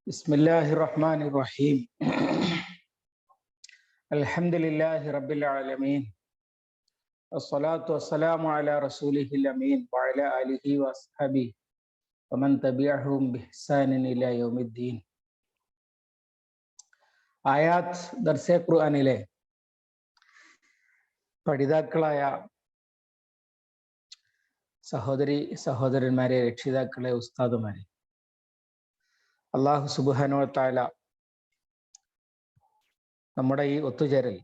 ബിസ്മില്ലാഹിർറഹ്മാനിർറഹീം. അൽഹംദുലില്ലാഹി റബ്ബിൽ ആലമീൻ. വസ്സലാത്തു വസ്സലാമു അലാ റസൂലിഹിൽ അമീൻ വഅലാ ആലിഹി വഅസ്ഹബിഹി വമൻ തബിഅഹും ബിഇഹ്സാനിൻ ഇലാ യൗമിദ്ദീൻ. ആയാത്ത് ദർസെ ഖുർആനിലെ പഠിതാക്കളായ സഹോദരി സഹോദരന്മാരെ, രക്ഷിതാക്കളെ, ഉസ്താദുമാരെ, അല്ലാഹു സുബ്ഹാനഹു വ തആല നമ്മുടെ ഈ ഒത്തുചേരൽ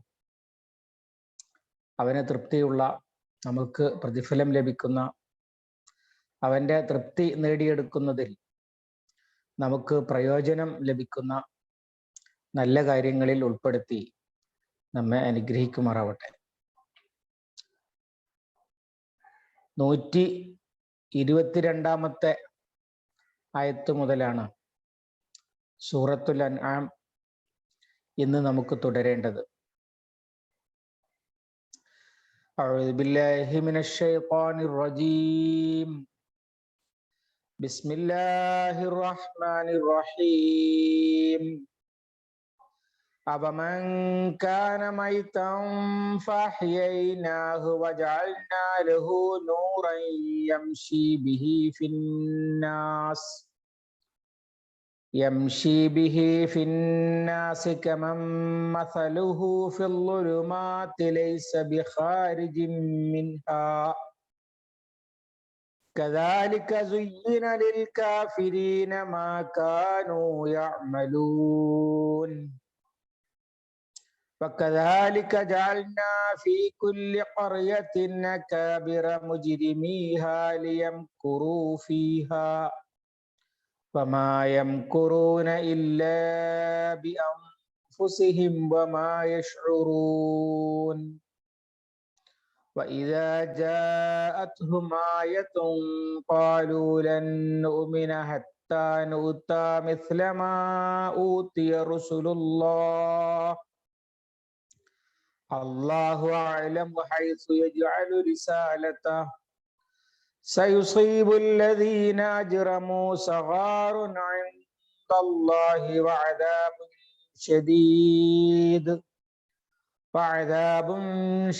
അവനെ തൃപ്തിയുള്ള, നമുക്ക് പ്രതിഫലം ലഭിക്കുന്ന, അവൻ്റെ തൃപ്തി നേടിയെടുക്കുന്നതിൽ നമുക്ക് പ്രയോജനം ലഭിക്കുന്ന നല്ല കാര്യങ്ങളിൽ ഉൾപ്പെടുത്തി നമ്മെ അനുഗ്രഹിക്കുമാറാവട്ടെ. 122-ാമത്തെ ആയത്ത് മുതലാണ് സൂറത്തുൽ അൻആം ഇന്ന് നമുക്ക് തുടരേണ്ടത്. അഊദു ബില്ലാഹി മിനശ് ശൈത്വാനിർ റജീം. ബിസ്മില്ലാഹിർ റഹ്മാനിർ റഹീം. أَفَمَنْ كَانَ مَيْتًا فَأَحْيَيْنَاهُ وَجَعَلْنَا لَهُ نُورًا يَمْشِي بِهِ فِي النَّاسِ كَمَنْ مَثَلُهُ فِي الظُّلُمَاتِ لَيْسَ بِخَارِجٍ مِنْهَا كَذَلِكَ زُيِّنَ لِلْكَافِرِينَ مَا كَانُوا يَعْمَلُونَ وَكَذَلِكَ جَعَلْنَا فِي كُلِّ قَرْيَةٍ أَكَابِرَ مُجْرِمِيهَا لِيَمْكُرُوا فِيهَا وَمَا يَمْكُرُونَ إِلَّا بِأَنفُسِهِمْ وَمَا يَشْعُرُونَ وَإِذَا جَاءَتْهُمْ آيَةٌ قَالُوا لَن نُّؤْمِنَ حَتَّى نُؤْتَىٰ مِثْلَ مَا أُوتِيَ رُسُلُ اللَّهِ اللَّهُ أَعْلَمُ حَيْثُ يَجْعَلُ رِسَالَتَهُ سَيُصِيبُ الَّذِينَ أَجْرَمُوا صَغَارٌ عِندَ اللَّهِ وَعَذَابٌ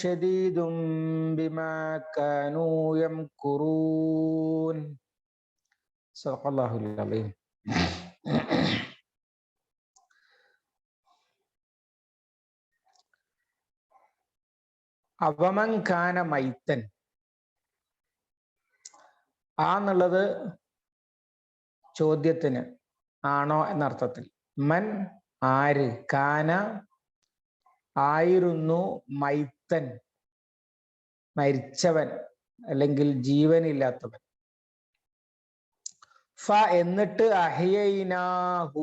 شَدِيدٌ بِمَا كَانُوا يَمْكُرُونَ. صدق الله العظيم. അവമൻ കാന മൈത്തൻ, എന്നുള്ളത് ചോദ്യത്തിന് ആണോ എന്നർത്ഥത്തിൽ. മൻ ആര്, കാന ആയിരുന്നു, മൈത്തൻ മരിച്ചവൻ അല്ലെങ്കിൽ ജീവനില്ലാത്തവൻ. ഫ എന്നിട്ട് അഹ്യൈനാഹു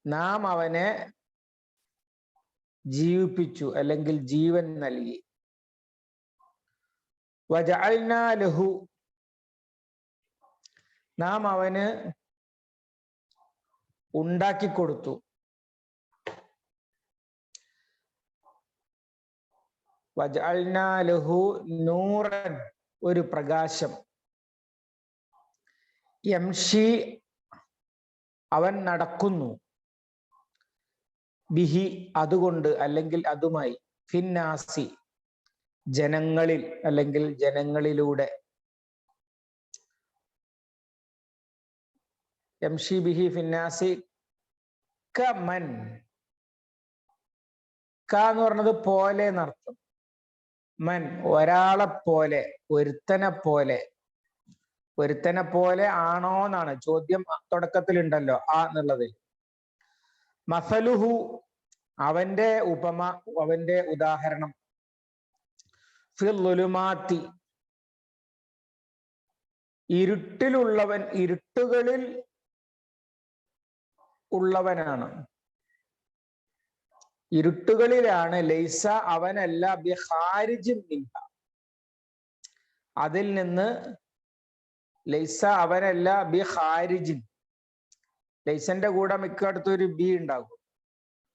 നാം അവനെ ജീവിപ്പിച്ചു അല്ലെങ്കിൽ ജീവൻ നൽകി. വജഅൽനാ ലഹു നാം അവന് ഉണ്ടാക്കിക്കൊടുത്തു. വജഅൽനാ ലഹു നൂറൻ ഒരു പ്രകാശം. യംഷി അവൻ നടക്കുന്നു. ബിഹി അതുകൊണ്ട് അല്ലെങ്കിൽ അതുമായി. ഫിന്നാസി ജനങ്ങളിൽ അല്ലെങ്കിൽ ജനങ്ങളിലൂടെ. യംഷി ബിഹി ഫിന്നാസി കമൻ. ക എന്ന് പറഞ്ഞത് പോലെ എന്നർത്ഥം. മൻ ഒരാളെ പോലെ, ഒരുത്തനെ പോലെ. ഒരുത്തനെ പോലെ ആണോ എന്നാണ് ചോദ്യം തുടക്കത്തിലുണ്ടല്ലോ ആ എന്നുള്ളത്. മസലുഹു അവന്റെ ഉപമ, അവന്റെ ഉദാഹരണം. ഫിൽ ളുലുമാത്തി ഇരുട്ടിലുള്ളവൻ, ഇരുട്ടുകളിൽ ഉള്ളവനാണ്. ഇരുട്ടുകളിലാണ്. ലൈസ അവനല്ല, ബിഖാരിജിൻ മിൻഹ അതിൽ നിന്ന്. ലൈസ അവനല്ല, ബിഖാരിജിൻ ലൈസന്റെ കൂടെ മിക്കടുത്തും ഒരു ബി ഉണ്ടാകും.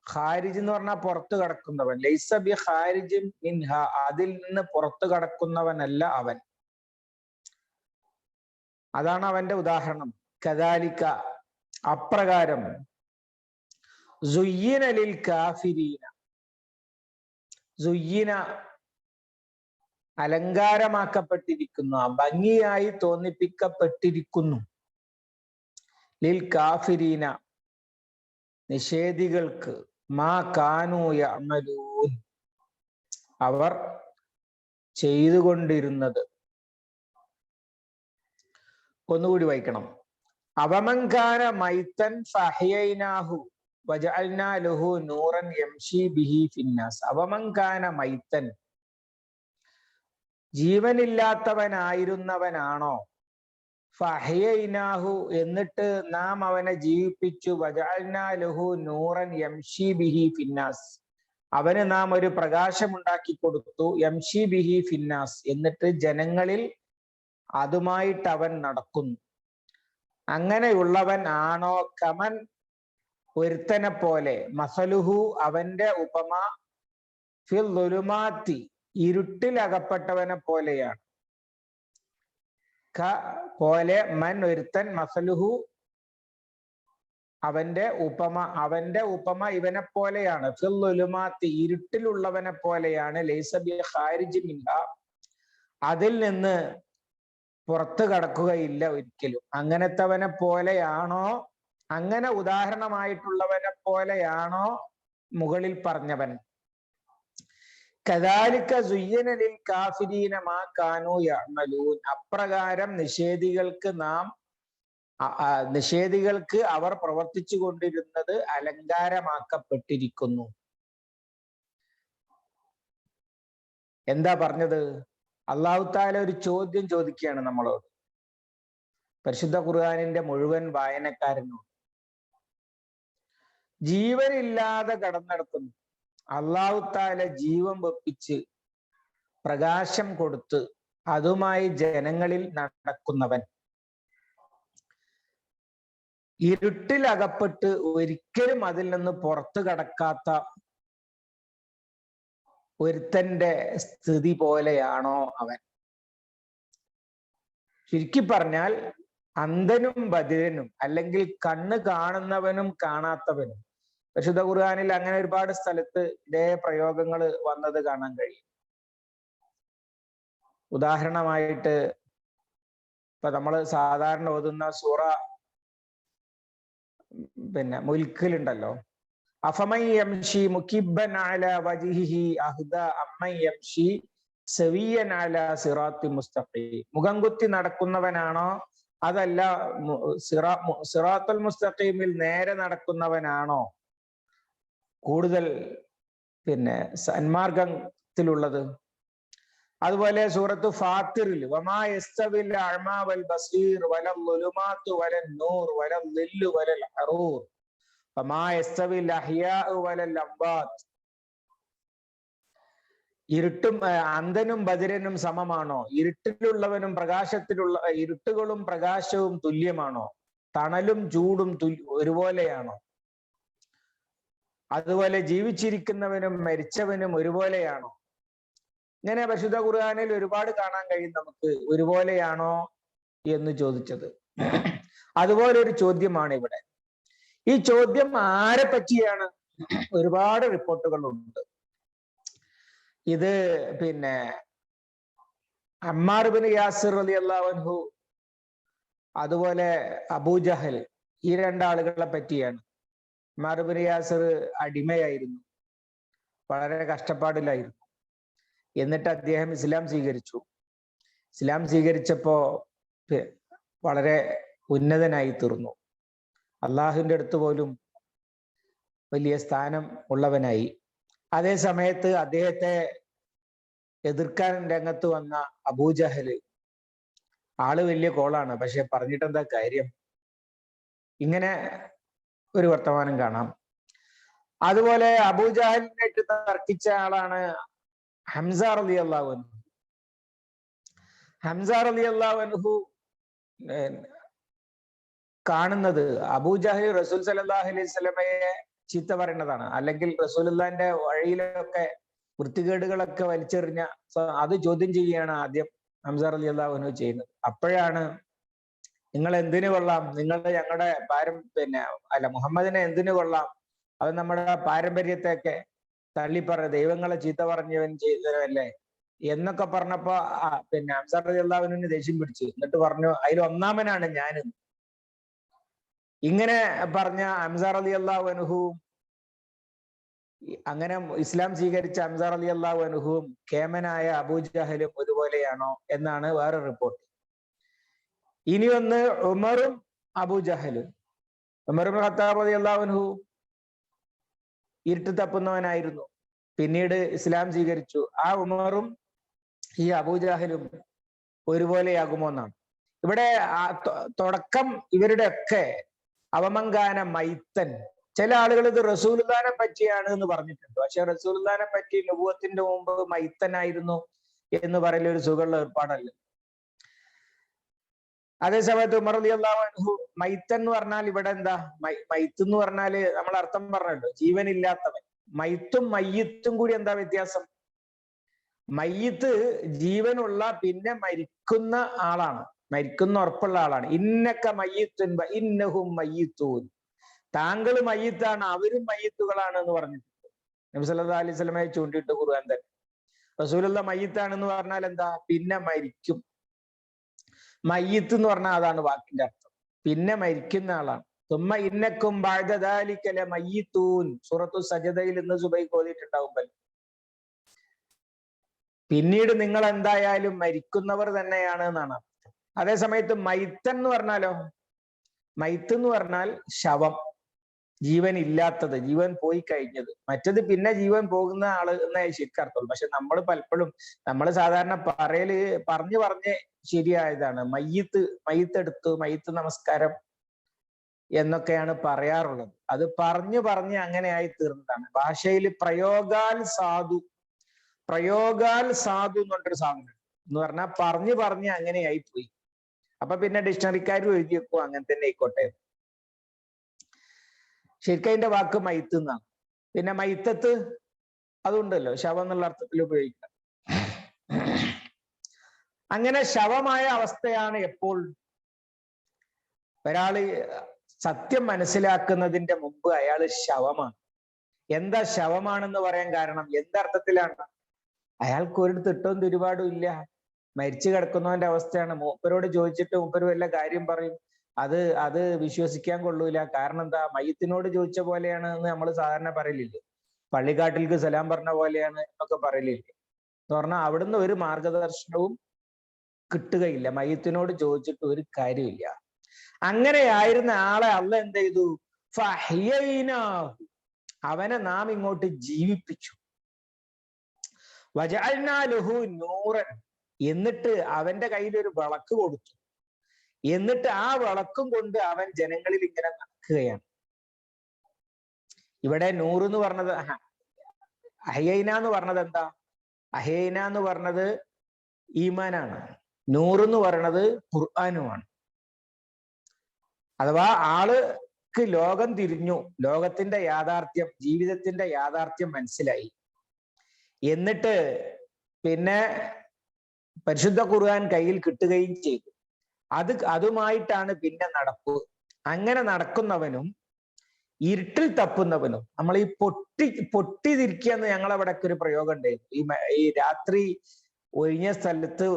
ഖാരിജ് എന്ന് പറഞ്ഞാൽ പുറത്തു കടക്കുന്നവൻ. ലൈസ ബിഖാരിജിൻ മിൻഹ അതിൽ നിന്ന് പുറത്തു കടക്കുന്നവനല്ല അവൻ. അതാണ് അവന്റെ ഉദാഹരണം. കദാലിക അപ്രകാരം സുയ്യിന ലിൽ കാഫിരീന, സുയ്യിന അലങ്കാരമാക്കപ്പെട്ടിരിക്കുന്നു, ഭംഗിയായി തോന്നിപ്പിക്കപ്പെട്ടിരിക്കുന്നു, ലിൽ കാഫിരീന നിഷേധികൾക്ക്, മാ കാനൂ യഅമലൂൻ അവർ ചെയ്തുകൊണ്ടിരുന്നത്. ഒന്നുകൂടി വായിക്കണം. അവമൻകാന മൈതൻ ഫഅഹ്യൈനാഹു വജഅൽനാ ലഹു നൂറൻ യംശി ബിഹി ഫിന്നാസ്. അവമൻകാന മൈതൻ ജീവനില്ലാത്തവനായിരുന്നവനാണോ, ഫഅഹ്യൈനാഹു എന്നിട്ട് നാം അവനെ ജീവിപ്പിച്ചു, വജഅൽനാ ലഹു നൂറൻ യംശി ബിഹി ഫിന്നാസ് അവന് നാം ഒരു പ്രകാശം ഉണ്ടാക്കി കൊടുത്തു, യംശി ബിഹി ഫിന്നാസ് എന്നിട്ട് ജനങ്ങളിൽ അതുമായിട്ട് അവൻ നടക്കുന്നു. അങ്ങനെയുള്ളവൻ ആണോ, കമൻ ഒരുത്തനെ പോലെ, മസലുഹു അവന്റെ ഉപമ, ഫിൽ ദുലുമാത്തി ഇരുട്ടിൽ അകപ്പെട്ടവനെ പോലെയാണ്. ക പോലെ, മൻ ഒരുത്തൻ, മസലുഹു അവന്റെ ഉപമ ഇവനെ പോലെയാണ്, ഫിൽ ദുലുമാത്തി ഇരുട്ടിലുള്ളവനെ പോലെയാണ്, ലൈസ ബി ഖാരിജി മിൻഹ അതിൽ നിന്ന് പുറത്തു കടക്കുകയില്ല ഒരിക്കലും. അങ്ങനത്തവനെ പോലെയാണോ, അങ്ങനെ ഉദാഹരണമായിട്ടുള്ളവനെ പോലെയാണോ മുകളിൽ പറഞ്ഞവൻ. കദാലിക സുയ്യിന ലിൽ കാഫിരീന മാ കാനൂ യഅമലൂൻ അപ്രകാരം നിഷേധികൾക്ക് അവർ പ്രവർത്തിച്ചു കൊണ്ടിരുന്നത് അലങ്കാരമാക്കപ്പെട്ടിരിക്കുന്നു. എന്താ പറഞ്ഞത്? അല്ലാഹു തആല ഒരു ചോദ്യം ചോദിക്കുകയാണ് നമ്മളോട്, പരിശുദ്ധ ഖുർആനിന്റെ മുഴുവൻ വായനക്കാരനോട്. ജീവനില്ലാതെ കടന്നെടുക്കുന്നു, അല്ലാഹു തആല ജീവൻ വെപ്പിച്ച് പ്രകാശം കൊടുത്ത് അതുമായി ജനങ്ങളിൽ നടക്കുന്നവൻ, ഇരുട്ടിൽ അകപ്പെട്ട് ഒരിക്കലും അതിൽ നിന്ന് പുറത്തു കടക്കാത്ത ഒരുത്തന്റെ സ്ഥിതി പോലെയാണോ അവൻ? ചുരുക്കി പറഞ്ഞാൽ അന്ധനും ബധിരനും, അല്ലെങ്കിൽ കണ്ണ് കാണുന്നവനും കാണാത്തവനും, പരിശുദ്ധ ഖുർആനിൽ അങ്ങനെ ഒരുപാട് സ്ഥലത്ത് ഇതേ പ്രയോഗങ്ങൾ വന്നത് കാണാൻ കഴിയും. ഉദാഹരണമായിട്ട് ഇപ്പൊ നമ്മൾ സാധാരണ ഓതുന്ന സൂറ മുൽക്കിലുണ്ടല്ലോ, അഫമൻ യംശി മുകിബ്ബൻ അലാ വജ്ഹിഹി അഹ്ദാ അമ്മൻ യംശി സവിയ്യൻ അലാ സിറാത്തി മുസ്തഖീം. മുഖം കുത്തി നടക്കുന്നവനാണോ, അതല്ല സിറാത്തുൽ മുസ്തഖീമിൽ നേരെ നടക്കുന്നവനാണോ കൂടുതൽ സന്മാർഗത്തിലുള്ളത്? അതുപോലെ സൂറത്ത് ഫാത്തിറിൽ വമാ യസ്തവിൽ അഅ്മാ വൽ ബസീർ വലൽ ളുലുമാതു വലൻ നൂർ വലൽ ദില്ലു വലൽ ഹറൂർ വമാ യസ്തവിൽ അഹ്യാഉ വലൽ അംവാത്. ഇരുട്ടും അന്ധനും ബധിരനും സമമാണോ? ഇരുട്ടിലുള്ളവനും ഇരുട്ടുകളും പ്രകാശവും തുല്യമാണോ? തണലും ചൂടും ഒരുപോലെയാണോ? അതുപോലെ ജീവിച്ചിരിക്കുന്നവനും മരിച്ചവനും ഒരുപോലെയാണോ? ഇങ്ങനെ പരിശുദ്ധ ഖുർആനിൽ ഒരുപാട് കാണാൻ കഴിയും നമുക്ക് ഒരുപോലെയാണോ എന്ന് ചോദിച്ചത്. അതുപോലെ ഒരു ചോദ്യമാണ് ഇവിടെ. ഈ ചോദ്യം ആരെ പറ്റിയാണ്? ഒരുപാട് റിപ്പോർട്ടുകളുണ്ട്. ഇത് അമ്മാർ ഇബ്നു യാസിർ റളിയല്ലാഹു അൻഹു, അതുപോലെ അബൂജഹൽ, ഈ രണ്ടാളുകളെ പറ്റിയാണ്. അമ്മാർ ഇബ്നു യാസിർ അടിമയായിരുന്നു, വളരെ കഷ്ടപ്പാടിലായിരുന്നു. എന്നിട്ട് അദ്ദേഹം ഇസ്ലാം സ്വീകരിച്ചു. ഇസ്ലാം സ്വീകരിച്ചപ്പോ വളരെ ഉന്നതനായി തീർന്നു. അള്ളാഹുവിന്റെ അടുത്ത് പോലും വലിയ സ്ഥാനം ഉള്ളവനായി. അതേ സമയത്ത് അദ്ദേഹത്തെ എതിർക്കാൻ രംഗത്ത് വന്ന അബൂജഹല്, ആള് വലിയ കോളാണ്, പക്ഷെ പറഞ്ഞിട്ടെന്താ കാര്യം? ഇങ്ങനെ ഒരു വർത്തമാനം കാണാം. അതുപോലെ അബൂജഹലിനായിട്ട് തർക്കിച്ച ആളാണ് ഹംസ റളിയല്ലാഹു അൻഹു. ഹംസ റളിയല്ലാഹു അൻഹു കാണുന്നത് അബൂജഹൽ റസൂൽ സല്ലല്ലാഹു അലൈഹി വസല്ലമയെ ചീത്ത പറയുന്നതാണ്, അല്ലെങ്കിൽ റസൂലുള്ളാഹിന്റെ വഴിയിലൊക്കെ വൃത്തികേടുകളൊക്കെ വലിച്ചെറിഞ്ഞ അത് ചോദ്യം ചെയ്യുകയാണ് ആദ്യം ഹംസ റളിയല്ലാഹു അൻഹു ചെയ്യുന്നത്. അപ്പോഴാണ് നിങ്ങൾ എന്തിനു കൊള്ളാം, നിങ്ങൾ ഞങ്ങളുടെ മുഹമ്മദിനെ എന്തിനു കൊള്ളാം, അവൻ നമ്മുടെ പാരമ്പര്യത്തെയൊക്കെ തള്ളിപ്പറ, ദൈവങ്ങളെ ചീത്ത പറഞ്ഞവൻ ചെയ്തവല്ലേ എന്നൊക്കെ പറഞ്ഞപ്പോ അൻസാർ റളിയല്ലാഹു അൻഹുവിന് ദേഷ്യം പിടിച്ചു. എന്നിട്ട് പറഞ്ഞു, അതിൽ ഒന്നാമനാണ് ഞാൻ. ഇങ്ങനെ പറഞ്ഞ അൻസാർ റളിയല്ലാഹു അൻഹുവും, അങ്ങനെ ഇസ്ലാം സ്വീകരിച്ച അൻസാർ റളിയല്ലാഹു അൻഹുവും കേമനായ അബൂജഹലും ഒരുപോലെയാണോ എന്നാണ് വേറെ റിപ്പോർട്ട്. ഇനി ഒന്ന് ഉമറും അബൂജഹലും. ഉമർ ഇബ്നു ഖത്താബ് റളിയല്ലാഹു അൻഹു ഇരുട്ട് തപ്പുന്നവനായിരുന്നു, പിന്നീട് ഇസ്ലാം സ്വീകരിച്ചു. ആ ഉമറും ഈ അബൂജഹലും ഒരുപോലെയാകുമോ എന്നാണ് ഇവിടെ തുടക്കം. ഇവരുടെ ഒക്കെ അവമങ്കാന മൈത്തൻ. ചില ആളുകൾ ഇത് റസൂലുള്ളാഹിനെ പറ്റിയാണ് എന്ന് പറഞ്ഞിട്ടുണ്ട്. പക്ഷെ റസൂലുള്ളാഹിനെ പറ്റി നബുവത്തിന്റെ മുമ്പ് മൈത്തനായിരുന്നു എന്ന് പറയൽ ഒരു സുഖമുള്ള ഏർപ്പാടല്ല. അതേ സമയത്ത് ഉമർ റളിയല്ലാഹു അൻഹു മൈത്തൻ എന്ന് പറഞ്ഞാൽ ഇവിടെ എന്താ, മൈത്ത് എന്ന് പറഞ്ഞാല് നമ്മൾ അർത്ഥം പറഞ്ഞല്ലോ, ജീവനില്ലാത്തവൻ. മൈത്തും മയ്യത്തും കൂടി എന്താ വ്യത്യാസം? മയ്യത്ത് ജീവനുള്ള പിന്നെ മരിക്കുന്ന ആളാണ്, മരിക്കുന്ന ഉറപ്പുള്ള ആളാണ്. ഇന്നക്ക മയ്യത്തുൻ ഇന്നഹും മയ്യത്തൂൻ, താങ്കൾ മയ്യത്താണ് അവരും മയ്യത്തുകളാണ് എന്ന് പറഞ്ഞിട്ടുണ്ട്. നബി സല്ലല്ലാഹു അലൈഹി വസല്ലമയെ ചൂണ്ടിയിട്ട് ഖുർആൻ തന്നെ. റസൂലുള്ള മയ്യത്താണെന്ന് പറഞ്ഞാൽ എന്താ, പിന്നെ മരിക്കും. മയ്യത്ത് എന്ന് പറഞ്ഞാൽ അതാണ് വാക്കിന്റെ അർത്ഥം, പിന്നെ മരിക്കുന്ന ആളാണ്. തുമ്മ ഇന്നക്കും ബഅദ ദാലിക ലമയ്യിത്തൂൻ, സൂറത്തു സജദയിൽ ഇന്ന് സുബൈക്ക് ഓതിയിട്ടുണ്ടാവുമ്പോൾ. പിന്നീട് നിങ്ങൾ എന്തായാലും മരിക്കുന്നവർ തന്നെയാണ് എന്നാണ് അർത്ഥം. അതേ സമയത്ത് മൈത്തൻ എന്ന് പറഞ്ഞാലോ, മൈത്ത് എന്ന് പറഞ്ഞാൽ ശവം, ജീവൻ ഇല്ലാത്തത്, ജീവൻ പോയി കഴിഞ്ഞത്. മറ്റത് പിന്നെ ജീവൻ പോകുന്ന ആള് എന്നേ ശരിക്കർത്ഥമുള്ളൂ. പക്ഷെ നമ്മൾ പലപ്പോഴും സാധാരണ പറഞ്ഞ് ശരിയായതാണ് മയ്യത്ത്, മയ്യത്തെടുത്തു, മയ്യത്ത് നമസ്കാരം എന്നൊക്കെയാണ് പറയാറുള്ളത്. അത് പറഞ്ഞ് അങ്ങനെയായി തീർന്നതാണ്. ഭാഷയിൽ പ്രയോഗാൽ സാധു എന്ന് പറഞ്ഞൊരു സാധനം എന്ന് പറഞ്ഞാൽ പറഞ്ഞ് അങ്ങനെയായി പോയി. അപ്പൊ പിന്നെ ഡിക്ഷണറിക്കാരും എഴുതി വെക്കും അങ്ങനെ തന്നെ ആയിക്കോട്ടെ. ശരിക്കും അതിന്റെ വാക്ക് മൈത്ത് എന്നാണ്. പിന്നെ മൈത്തത്ത് അതുണ്ടല്ലോ, ശവം എന്നുള്ള അർത്ഥത്തിൽ ഉപയോഗിക്കാം. അങ്ങനെ ശവമായ അവസ്ഥയാണ് എപ്പോൾ ഒരാള് സത്യം മനസ്സിലാക്കുന്നതിന്റെ മുമ്പ് അയാൾ ശവമാണ്. എന്താ ശവമാണെന്ന് പറയാൻ കാരണം? എന്തർത്ഥത്തിലാണ്? അയാൾക്ക് ഒരു തിട്ടവും തിരുപാടും ഇല്ല, മരിച്ചു കിടക്കുന്നവന്റെ അവസ്ഥയാണ്. മൂപ്പരോട് ചോദിച്ചിട്ട് മൂപ്പര് വല്ല കാര്യം പറയും, അത് വിശ്വസിക്കാൻ കൊള്ളൂല. കാരണം എന്താ, മയ്യത്തിനോട് ചോദിച്ച പോലെയാണ് എന്ന് നമ്മൾ സാധാരണ പറയലില്ലേ, പള്ളിക്കാട്ടിലേക്ക് സലാം പറഞ്ഞ പോലെയാണ് എന്നൊക്കെ പറയലില്ലേ. എന്ന് പറഞ്ഞാൽ അവിടുന്ന് ഒരു മാർഗദർശനവും കിട്ടുകയില്ല, മയ്യത്തിനോട് ചോദിച്ചിട്ട് ഒരു കാര്യമില്ല. അങ്ങനെയായിരുന്ന ആളെ അള്ളാഹ് എന്ത് ചെയ്തു? ഫഹ്യൈനാഹു, അവനെ നാം ഇങ്ങോട്ട് ജീവിപ്പിച്ചു. വജഅൽനാ ലഹു നൂറൻ, എന്നിട്ട് അവന്റെ കയ്യിൽ ഒരു വിളക്ക് കൊടുത്തു. എന്നിട്ട് ആ വിളക്കും കൊണ്ട് അവൻ ജനങ്ങളിൽ ഇങ്ങനെ നടക്കുകയാണ്. ഇവിടെ നൂറ് എന്ന് പറഞ്ഞത്, അഹ്യൈന എന്ന് പറഞ്ഞത് എന്താ? അഹ്യൈന എന്ന് പറഞ്ഞത് ഈമാനാണ്, നൂറ് എന്ന് പറയുന്നത് ഖുർആനുമാണ്. അഥവാ ആൾക്ക് ലോകം തിരിഞ്ഞു, ലോകത്തിന്റെ യാഥാർത്ഥ്യം, ജീവിതത്തിന്റെ യാഥാർത്ഥ്യം മനസ്സിലായി. എന്നിട്ട് പിന്നെ പരിശുദ്ധ ഖുർആൻ കയ്യിൽ കിട്ടുകയും ചെയ്തു. അതുമായിട്ടാണ് പിന്നെ നടപ്പ്. അങ്ങനെ നടക്കുന്നവനും ഇരുട്ടിൽ തപ്പുന്നവനും, നമ്മൾ ഈ പൊട്ടിതിരിക്കുക എന്ന് ഞങ്ങളവിടൊക്കെ ഒരു പ്രയോഗം ഉണ്ടായിരുന്നു. ഈ രാത്രി ഒഴിഞ്ഞ സ്ഥലത്ത്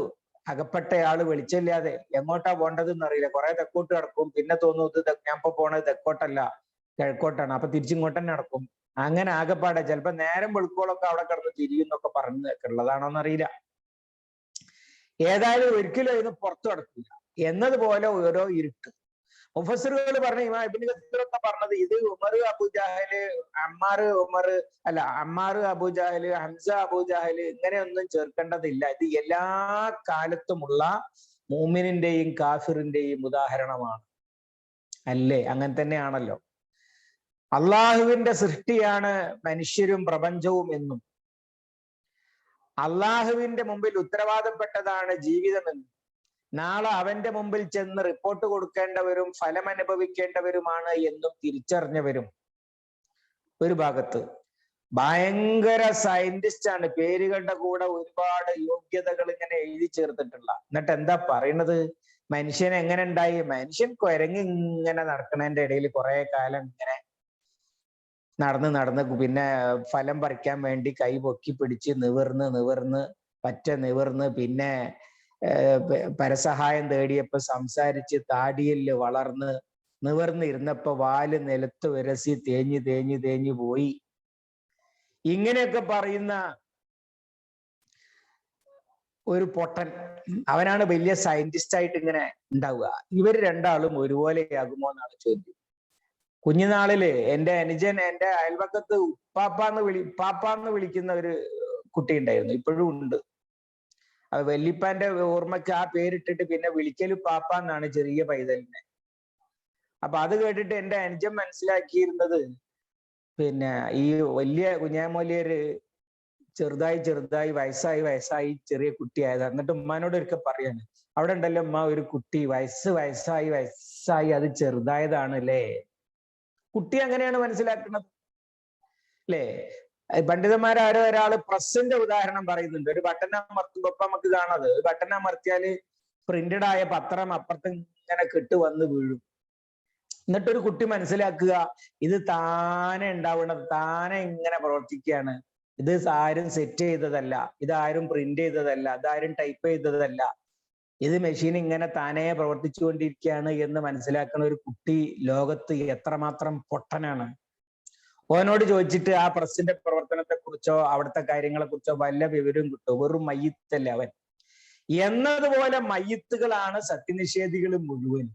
അകപ്പെട്ടയാള് വെളിച്ചമില്ലാതെ എങ്ങോട്ടാ പോണ്ടതെന്ന് അറിയില്ല, കുറെ തെക്കോട്ട് കിടക്കും, പിന്നെ തോന്നും ഇത് ഞാൻ ഇപ്പൊ പോണത് തെക്കോട്ടല്ല കിഴക്കോട്ടാണ്, അപ്പൊ തിരിച്ചിങ്ങോട്ട് തന്നെ നടക്കും. അങ്ങനെ ആകെപ്പാടെ ചിലപ്പോ നേരം വെളുക്കോളൊക്കെ അവിടെ കിടന്ന് തിരിയുന്നൊക്കെ പറഞ്ഞു ഉള്ളതാണോന്നറിയില്ല. ഏതായാലും ഒരിക്കലും അതിന് പുറത്തു കിടക്കില്ല എന്നതുപോലെ ഓരോ ഇരുട്ട്. മുഫസ്സിറുകൾ പറഞ്ഞ ഇമാം ഇബ്നു കസീറൊക്കെ പറഞ്ഞത് ഇത് ഉമർ അബൂജഹല്, അമ്മാർ അബൂജഹല്, ഹംസ അബൂജഹല് ഇങ്ങനെയൊന്നും ചേർക്കേണ്ടതില്ല. ഇത് എല്ലാ കാലത്തുമുള്ള മൂമിനിന്റെയും കാഫിറിന്റെയും ഉദാഹരണമാണ്. അല്ലേ? അങ്ങനെ തന്നെയാണല്ലോ. അള്ളാഹുവിന്റെ സൃഷ്ടിയാണ് മനുഷ്യരും പ്രപഞ്ചവും എന്നും, അള്ളാഹുവിന്റെ മുമ്പിൽ ഉത്തരവാദപ്പെട്ടതാണ് ജീവിതമെന്നും, നാളെ അവന്റെ മുമ്പിൽ ചെന്ന് റിപ്പോർട്ട് കൊടുക്കേണ്ടവരും ഫലം അനുഭവിക്കേണ്ടവരുമാണ് എന്നും തിരിച്ചറിഞ്ഞവരും ഒരു ഭാഗത്ത്. ഭയങ്കര സയന്റിസ്റ്റ് ആണ്, പേരുകളുടെ കൂടെ ഒരുപാട് യോഗ്യതകൾ ഇങ്ങനെ എഴുതി ചേർത്തിട്ടുള്ള. എന്നിട്ട് എന്താ പറയണത്? മനുഷ്യൻ എങ്ങനെ ഉണ്ടായി? മനുഷ്യൻ കുരങ്ങ് ഇങ്ങനെ നടക്കണതിന്റെ ഇടയിൽ കുറെ കാലം ഇങ്ങനെ നടന്ന് പിന്നെ ഫലം പറിക്കാൻ വേണ്ടി കൈ പൊക്കി പിടിച്ച് നിവർന്ന് പറ്റ നിവർന്ന് പിന്നെ പരസഹായം തേടിയപ്പോ സംസാരിച്ച് താടിയല് വളർന്ന് നിവർന്നിരുന്നപ്പോ വാല് നിലത്ത് ഉരസി തേഞ്ഞു പോയി. ഇങ്ങനെയൊക്കെ പറയുന്ന ഒരു പൊട്ടൻ, അവനാണ് വലിയ സയന്റിസ്റ്റ് ആയിട്ട് ഇങ്ങനെ ഉണ്ടാവുക. ഇവർ രണ്ടാളും ഒരുപോലെയാകുമോ എന്നാണ് ചോദ്യം. കുഞ്ഞുനാളില് എൻ്റെ അനുജൻ എൻ്റെ അയൽപക്കത്ത് പാപ്പാന്ന് വിളിക്കുന്ന ഒരു കുട്ടി ഉണ്ടായിരുന്നു, ഇപ്പോഴും ഉണ്ട്. അത് വല്യപ്പാന്റെ ഓർമ്മയ്ക്ക് ആ പേരിട്ടിട്ട് പിന്നെ വിളിക്കല് പാപ്പ എന്നാണ് ചെറിയ പൈതലിനെ. അപ്പൊ അത് കേട്ടിട്ട് എൻ്റെ അനുജൻ മനസ്സിലാക്കിയിരുന്നത് പിന്നെ ഈ വലിയ കുഞ്ഞാമൂലിയര് ചെറുതായി വയസ്സായി ചെറിയ കുട്ടിയായത്. എന്നിട്ട് ഉമ്മാനോട് ഒരിക്കൽ പറയാണ്, അവിടെ ഉണ്ടല്ലോ ഉമ്മ ഒരു കുട്ടി വയസ്സായി അത് ചെറുതായതാണ് അല്ലേ. കുട്ടി അങ്ങനെയാണ് മനസ്സിലാക്കുന്നത് അല്ലേ. പണ്ഡിതന്മാരാരോ ഒരാള് പ്രസിന്റെ ഉദാഹരണം പറയുന്നുണ്ട്. ഒരു ബട്ടൺ അമർത്തുമ്പോ നമുക്ക് കാണാതെ ബട്ടൺ അമർത്തിയാല് പ്രിന്റഡ് ആയ പത്രം അപ്പുറത്ത് ഇങ്ങനെ കെട്ട് വന്ന് വീഴും. എന്നിട്ടൊരു കുട്ടി മനസ്സിലാക്കുക ഇത് താനെ ഉണ്ടാവുന്നത്, താനെ ഇങ്ങനെ പ്രവർത്തിക്കുകയാണ്, ഇത് ആരും സെറ്റ് ചെയ്തതല്ല, ഇതാരും പ്രിന്റ് ചെയ്തതല്ല, ഇതാരും ടൈപ്പ് ചെയ്തതല്ല, ഇത് മെഷീൻ ഇങ്ങനെ താനെ പ്രവർത്തിച്ചുകൊണ്ടിരിക്കുകയാണ് എന്ന് മനസ്സിലാക്കുന്ന ഒരു കുട്ടി ലോകത്ത് എത്രമാത്രം പൊട്ടനാണ്. ഓനോട് ചോദിച്ചിട്ട് ആ പ്രസിന്റെ പ്രവർത്തനത്തെ കുറിച്ചോ അവിടുത്തെ കാര്യങ്ങളെ കുറിച്ചോ വല്ല വിവരവും കിട്ടും? വെറും മയ്യത്തല്ല അവൻ. എന്നതുപോലെ മയ്യത്തുകളാണ് സത്യനിഷേധികൾ മുഴുവൻ.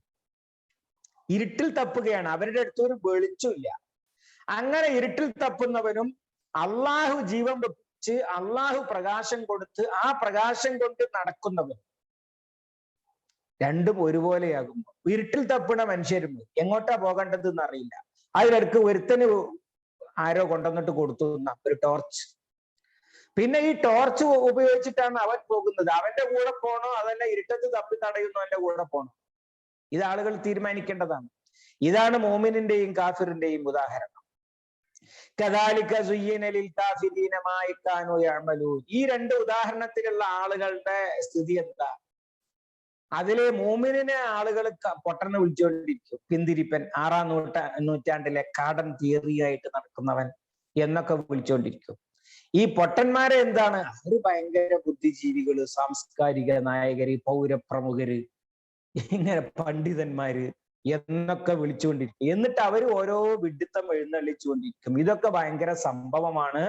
ഇരുട്ടിൽ തപ്പുകയാണ്, അവരുടെ അടുത്ത് ഒരു വെളിച്ചമില്ല. അങ്ങനെ ഇരുട്ടിൽ തപ്പുന്നവനും അള്ളാഹു ജീവൻ വെച്ച് അള്ളാഹു പ്രകാശം കൊടുത്ത് ആ പ്രകാശം കൊണ്ട് നടക്കുന്നവനും രണ്ടും ഒരുപോലെയാകുമ്പോൾ ഇരുട്ടിൽ തപ്പുന്ന മനുഷ്യരും എങ്ങോട്ടാ പോകേണ്ടത് എന്ന് അറിയില്ല. അതിലിടക്ക് ഒരുത്തന് ആരോ കൊണ്ടുവന്നിട്ട് കൊടുത്തു ഒരു ടോർച്ച്. പിന്നെ ഈ ടോർച്ച് ഉപയോഗിച്ചിട്ടാണ് അവൻ പോകുന്നത്. അവന്റെ കൂടെ പോണോ അതല്ല ഇരുട്ടത്ത് തപ്പി തടയുന്നവന്റെ കൂടെ പോണോ? ഇത് ആളുകൾ തീരുമാനിക്കേണ്ടതാണ്. ഇതാണ് മോമിനിന്റെയും കാഫിറിന്റെയും ഉദാഹരണം. ഈ രണ്ട് ഉദാഹരണത്തിലുള്ള ആളുകളുടെ സ്ഥിതി എന്താ? അതിലെ മോമിനെ ആളുകൾ പൊട്ടനെ വിളിച്ചുകൊണ്ടിരിക്കും, പിന്തിരിപ്പൻ, 6-ാം നൂറ്റാണ്ടിലെ കാടൻ തിയറിയായിട്ട് നടക്കുന്നവൻ എന്നൊക്കെ വിളിച്ചുകൊണ്ടിരിക്കും. ഈ പൊട്ടന്മാരെ എന്താണ്? അവര് ഭയങ്കര ബുദ്ധിജീവികള്, സാംസ്കാരിക നായകര്, പൗരപ്രമുഖര്, ഇങ്ങനെ പണ്ഡിതന്മാര് എന്നൊക്കെ വിളിച്ചുകൊണ്ടിരിക്കും. എന്നിട്ട് അവർ ഓരോ വിഡിത്തം എഴുന്നള്ളിച്ചുകൊണ്ടിരിക്കും. ഇതൊക്കെ ഭയങ്കര സംഭവമാണ്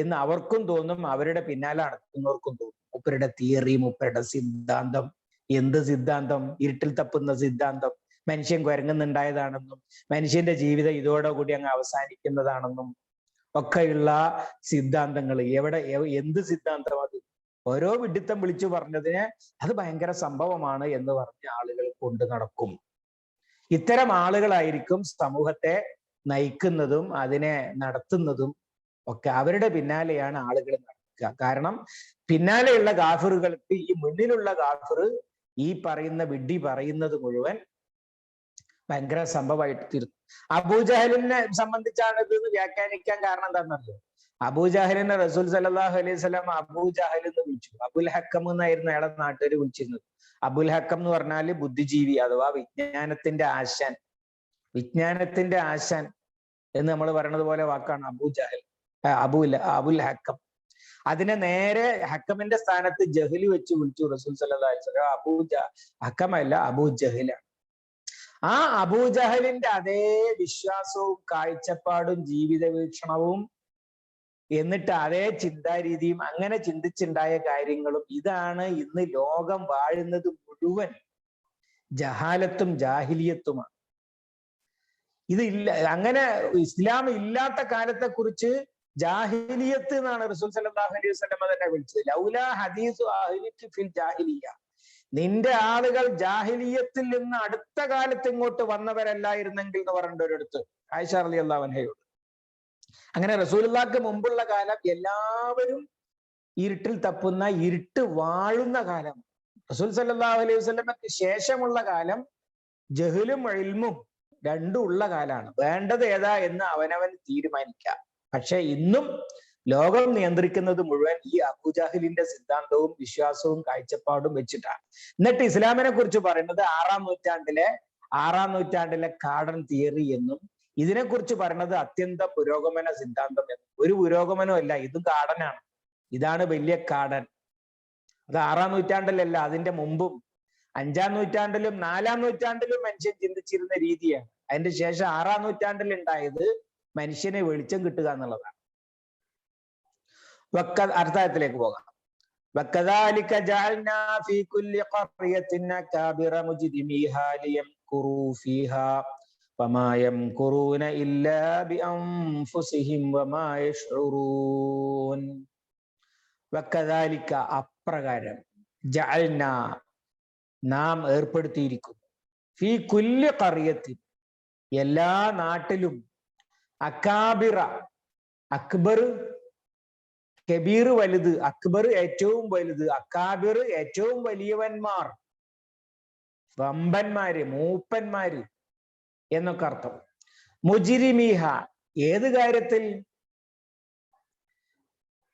എന്ന് അവർക്കും തോന്നും, അവരുടെ പിന്നാലെ നടക്കുന്നവർക്കും തോന്നും. മൂപ്പരുടെ തിയറി, മൂപ്പരുടെ സിദ്ധാന്തം. എന്ത് സിദ്ധാന്തം? ഇരുട്ടിൽ തപ്പുന്ന സിദ്ധാന്തം. മനുഷ്യൻ കുരങ്ങുന്നുണ്ടായതാണെന്നും മനുഷ്യന്റെ ജീവിതം ഇതോടുകൂടി അങ്ങ് അവസാനിക്കുന്നതാണെന്നും ഒക്കെയുള്ള സിദ്ധാന്തങ്ങൾ. എന്ത് സിദ്ധാന്തം അത്? ഓരോ വിഡിത്തം വിളിച്ചു പറഞ്ഞതിന് അത് ഭയങ്കര സംഭവമാണ് എന്ന് പറഞ്ഞ് ആളുകൾ കൊണ്ടു നടക്കും. ഇത്തരം ആളുകളായിരിക്കും സമൂഹത്തെ നയിക്കുന്നതും അതിനെ നടത്തുന്നതും ഒക്കെ. അവരുടെ പിന്നാലെയാണ് ആളുകൾ നടക്കുക. കാരണം പിന്നാലെയുള്ള ഗാഫിറുകൾക്ക് ഈ മുന്നിലുള്ള ഗാഫിർ ഈ പറയുന്ന വിഡ്ഢി പറയുന്നത് മുഴുവൻ ഭയങ്കര സംഭവമായിട്ട് തീർന്നു. അബൂജഹലിനെ സംബന്ധിച്ചാണ് ഇതെന്ന് വ്യാഖ്യാനിക്കാൻ കാരണം എന്താണെന്നറിയോ? അബൂജഹലിനെ റസൂൽ സല്ലല്ലാഹു അലൈഹി വസല്ലം അബൂജഹൽ എന്ന് വിളിച്ചു. അബുൽ ഹക്കം എന്നായിരുന്നു അയാളെ നാട്ടുകാർ വിളിച്ചിരുന്നത്. അബുൽ ഹക്കം എന്ന് പറഞ്ഞാല് ബുദ്ധിജീവി അഥവാ വിജ്ഞാനത്തിന്റെ ആശാൻ. വിജ്ഞാനത്തിന്റെ ആശാൻ എന്ന് നമ്മൾ പറയുന്നത് പോലെ വാക്കാണ് അബൂജഹൽ, അബുൽ ഹക്കം. അതിനെ നേരെ ഹക്കമിന്റെ സ്ഥാനത്ത് ജഹലി വെച്ച് വിളിച്ചു റസൂൽ സല്ലല്ലാഹു അലൈഹി വസല്ലം. ഹക്കമല്ല, അബൂജഹലാണ്. ആ അബൂജഹലിന്റെ അതേ വിശ്വാസവും കാഴ്ചപ്പാടും ജീവിത വീക്ഷണവും എന്നിട്ട് അതേ ചിന്താരീതിയും അങ്ങനെ ചിന്തിച്ചുണ്ടായ കാര്യങ്ങളും ഇതാണ് ഇന്ന് ലോകം വാഴുന്നത് മുഴുവൻ ജഹാലത്തും ജാഹിലിയത്തുമാണ്. ഇതില്ല, അങ്ങനെ ഇസ്ലാം ഇല്ലാത്ത കാലത്തെ കുറിച്ച് ജാഹിലിയത്ത് എന്നാണ് റസൂൽ സല്ലല്ലാഹു അലൈഹി വസല്ലം തന്നെ വിളിച്ചത്. ലൗലാ ഹദീസു അഹ്ലിക ഫിൽ ജാഹിലിയ, നിന്റെ ആളുകൾ ജാഹിലിയത്തിൽ നിന്ന് അടുത്ത കാലത്ത് ഇങ്ങോട്ട് വന്നവരല്ലായിരുന്നെങ്കിൽ എന്ന് പറഞ്ഞിട്ട് ഒരിടത്ത് ആയിഷ റളിയല്ലാഹു അൻഹയോട്. അങ്ങനെ റസൂലുള്ളാഹിക്ക് മുമ്പുള്ള കാലം എല്ലാവരും ഇരുട്ടിൽ തപ്പുന്ന, ഇരുട്ട് വാഴുന്ന കാലം. റസൂൽ സല്ലല്ലാഹു അലൈഹി വസല്ലമക്ക് ശേഷമുള്ള കാലം ജഹലും ഇൽമും രണ്ടും ഉള്ള കാലാണ്. വേണ്ടത് ഏതാ എന്ന് അവനവൻ തീരുമാനിക്കാം. പക്ഷെ ഇന്നും ലോകം നിയന്ത്രിക്കുന്നത് മുഴുവൻ ഈ അബൂജഹലിന്റെ സിദ്ധാന്തവും വിശ്വാസവും കാഴ്ചപ്പാടും വെച്ചിട്ടാണ്. എന്നിട്ട് ഇസ്ലാമിനെ കുറിച്ച് പറയുന്നത് ആറാം നൂറ്റാണ്ടിലെ കാടൻ തിയറി എന്നും ഇതിനെക്കുറിച്ച് പറയുന്നത് അത്യന്ത പുരോഗമന സിദ്ധാന്തം എന്നും. ഒരു പുരോഗമനവും അല്ല, ഇതും കാടനാണ്. ഇതാണ് വലിയ കാടൻ. അത് 6-ാം നൂറ്റാണ്ടിലല്ല, അതിന്റെ മുമ്പും 5-ാം നൂറ്റാണ്ടിലും 4-ാം നൂറ്റാണ്ടിലും മനുഷ്യൻ ചിന്തിച്ചിരുന്ന രീതിയാണ്. അതിന്റെ ശേഷം 6-ാം നൂറ്റാണ്ടിൽ ഉണ്ടായത് മനുഷ്യനെ വെളിച്ചം കിട്ടുക എന്നുള്ളതാണ്. അർത്ഥായത്തിലേക്ക് പോകാം. وَكَذَلِكَ جَعَلْنَا فِي كُلِّ قَرْيَةٍ أَكَابِرَ مُجْرِمِيهَا لِيَمْكُرُوا فِيهَا وَمَا يَمْكُرُونَ إِلَّا بِأَنفُسِهِمْ وَمَا يَشْعُرُونَ. وَكَذَلِكَ അപ്രകാരം ജഅൽന നാം ഏർപ്പെടുത്തിയിരിക്കുന്നു ഫീ കുല്ലി ഖറിയത്തിൻ എല്ലാ നാട്ടിലും അക്കാബിറ അക്ബർ കബീർ വലുത്, അക്ബർ ഏറ്റവും വലുത്, അക്കാബിർ ഏറ്റവും വലിയവന്മാർ, വമ്പന്മാര്, മൂപ്പന്മാര് എന്നൊക്കെ അർത്ഥം. മുജിരിമീഹ ഏത് കാര്യത്തിൽ?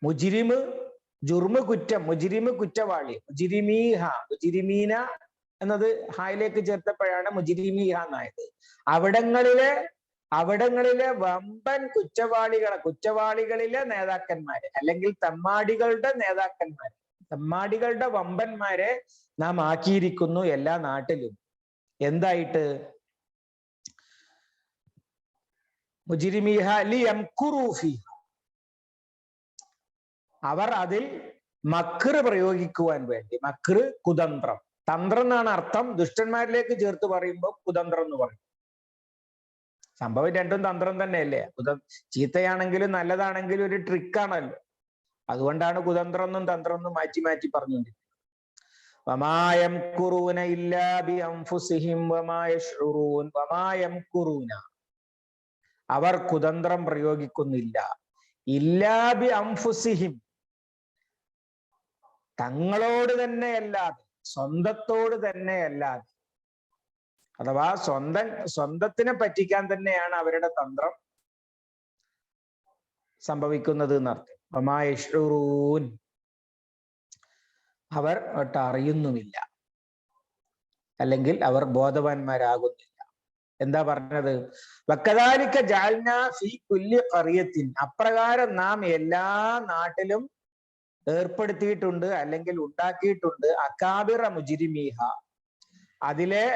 മുജിരിമ് ജുർമ് കുറ്റം, മുജിരിമ് കുറ്റവാളി, മുജിരിമീഹ മുജിരിമീന എന്നത് ഹായിലേക്ക് ചേർത്തപ്പോഴാണ് മുജിരിമീഹ എന്നായത്. അവിടങ്ങളിലെ വമ്പൻ കുറ്റവാളികളിലെ നേതാക്കന്മാരെ അല്ലെങ്കിൽ തെമ്മാടികളുടെ നേതാക്കന്മാരെ, തെമ്മാടികളുടെ വമ്പന്മാരെ നാം ആക്കിയിരിക്കുന്നു എല്ലാ നാട്ടിലും. എന്തായിട്ട്? മുജിരിമീഹ ലിയംകുറൂ ഫീഹ, അവർ അതിൽ മക്ർ പ്രയോഗിക്കുവാൻ വേണ്ടി. മക്ർ കുതന്ത്രം, തന്ത്രം എന്നാണ് അർത്ഥം. ദുഷ്ടന്മാരിലേക്ക് ചേർത്ത് പറയുമ്പോൾ കുതന്ത്രം എന്ന് പറയും. സംഭവം രണ്ടും തന്ത്രം തന്നെയല്ലേ. ചീത്തയാണെങ്കിലും നല്ലതാണെങ്കിലും ഒരു ട്രിക്കാണല്ലോ. അതുകൊണ്ടാണ് കുതന്ത്രം എന്നും തന്ത്രം എന്നും മാറ്റി മാറ്റി പറഞ്ഞുകൊണ്ടിരിക്കുന്നത്. വമാ യംകുറൂന ഇല്ലാ ബിഅൻഫുസിഹിം വമാ യശ്ഉറൂൻ. വമാ യംകുറൂന, അവർ കുതന്ത്രം പ്രയോഗിക്കുന്നില്ല. ഇല്ലാ ബിഅൻഫുസിഹിം, തങ്ങളോട് തന്നെയല്ലാതെ, സ്വന്തത്തോട് തന്നെയല്ലാതെ. അഥവാ സ്വന്തത്തിനെ പറ്റിക്കാൻ തന്നെയാണ് അവരുടെ തന്ത്രം സംഭവിക്കുന്നത് എന്നർത്ഥം. വമാ യശ്ഉറൂൻ, അവർ അറിയുന്നുമില്ല, അല്ലെങ്കിൽ അവർ ബോധവാന്മാരാകുന്നില്ല. എന്താ പറഞ്ഞത്? വക്കദാലിക ജഅൽനാ ഫീ കുല്ലി ഖറിയത്തിൻ, അപ്രകാരം നാം എല്ലാ നാട്ടിലും ഏർപ്പെടുത്തിയിട്ടുണ്ട് അല്ലെങ്കിൽ ഉണ്ടാക്കിയിട്ടുണ്ട് അകാബിറ മുജ്രിമീഹ, അതിലെ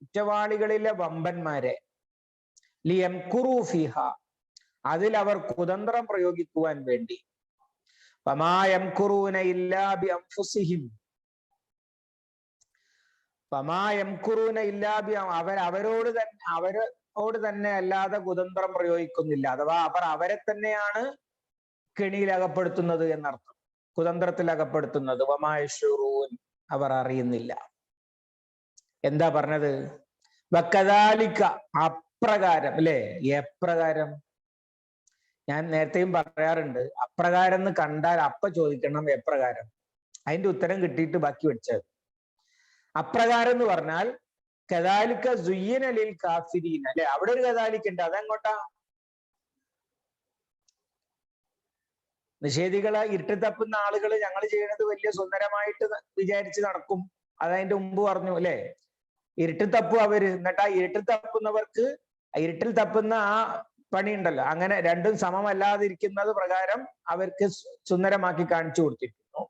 കുറ്റവാളികളിലെ വമ്പന്മാരെ, ലിയംകുറൂ ഫീഹ, അതിൽ അവർ കുതന്ത്രം പ്രയോഗിക്കുവാൻ വേണ്ടി. വമാ യംകുറൂന ഇല്ലാ ബിഅൻഫുസിഹിം, വമാ യംകുറൂന ഇല്ലാ അവരോട് തന്നെ അല്ലാതെ കുതന്ത്രം പ്രയോഗിക്കുന്നില്ല. അഥവാ അവർ അവരെ തന്നെയാണ് കെണിയിൽ അകപ്പെടുത്തുന്നത് എന്നർത്ഥം, കുതന്ത്രത്തിൽ അകപ്പെടുത്തുന്നത്. വമാ യശ്ഉറൂൻ, അവർ അറിയുന്നില്ല. എന്താ പറഞ്ഞത്? വക്കദാലിക, അപ്രകാരം. അല്ലെ, എപ്രകാരം? ഞാൻ നേരത്തെയും പറയാറുണ്ട്, അപ്രകാരം എന്ന് കണ്ടാൽ അപ്പ ചോദിക്കണം എപ്രകാരം. അതിന്റെ ഉത്തരം കിട്ടിയിട്ട് ബാക്കി വെച്ചത്. അപ്രകാരം എന്ന് പറഞ്ഞാൽ കദാലിക സുയ്യിന ലിൽ കാഫിരീന. അല്ലെ, അവിടെ ഒരു കദാലിക ഉണ്ട്. അതെങ്ങോട്ടാ? നിഷേധികളെ ഇരുട്ട് തപ്പുന്ന ആളുകൾ ഞങ്ങൾ ചെയ്യുന്നത് വലിയ സുന്ദരമായിട്ട് വിചാരിച്ച് നടക്കും. അതതിന്റെ മുമ്പ് പറഞ്ഞു അല്ലെ. ഇരുട്ട് തപ്പും അവര്. എന്നിട്ട് ആ ഇരുട്ടിൽ തപ്പുന്നവർക്ക് ഇരുട്ടിൽ തപ്പുന്ന ആ പണി ഉണ്ടല്ലോ, അങ്ങനെ രണ്ടും സമമല്ലാതിരിക്കുന്നത് പ്രകാരം അവർക്ക് സുന്ദരമാക്കി കാണിച്ചു കൊടുത്തിരിക്കുന്നു,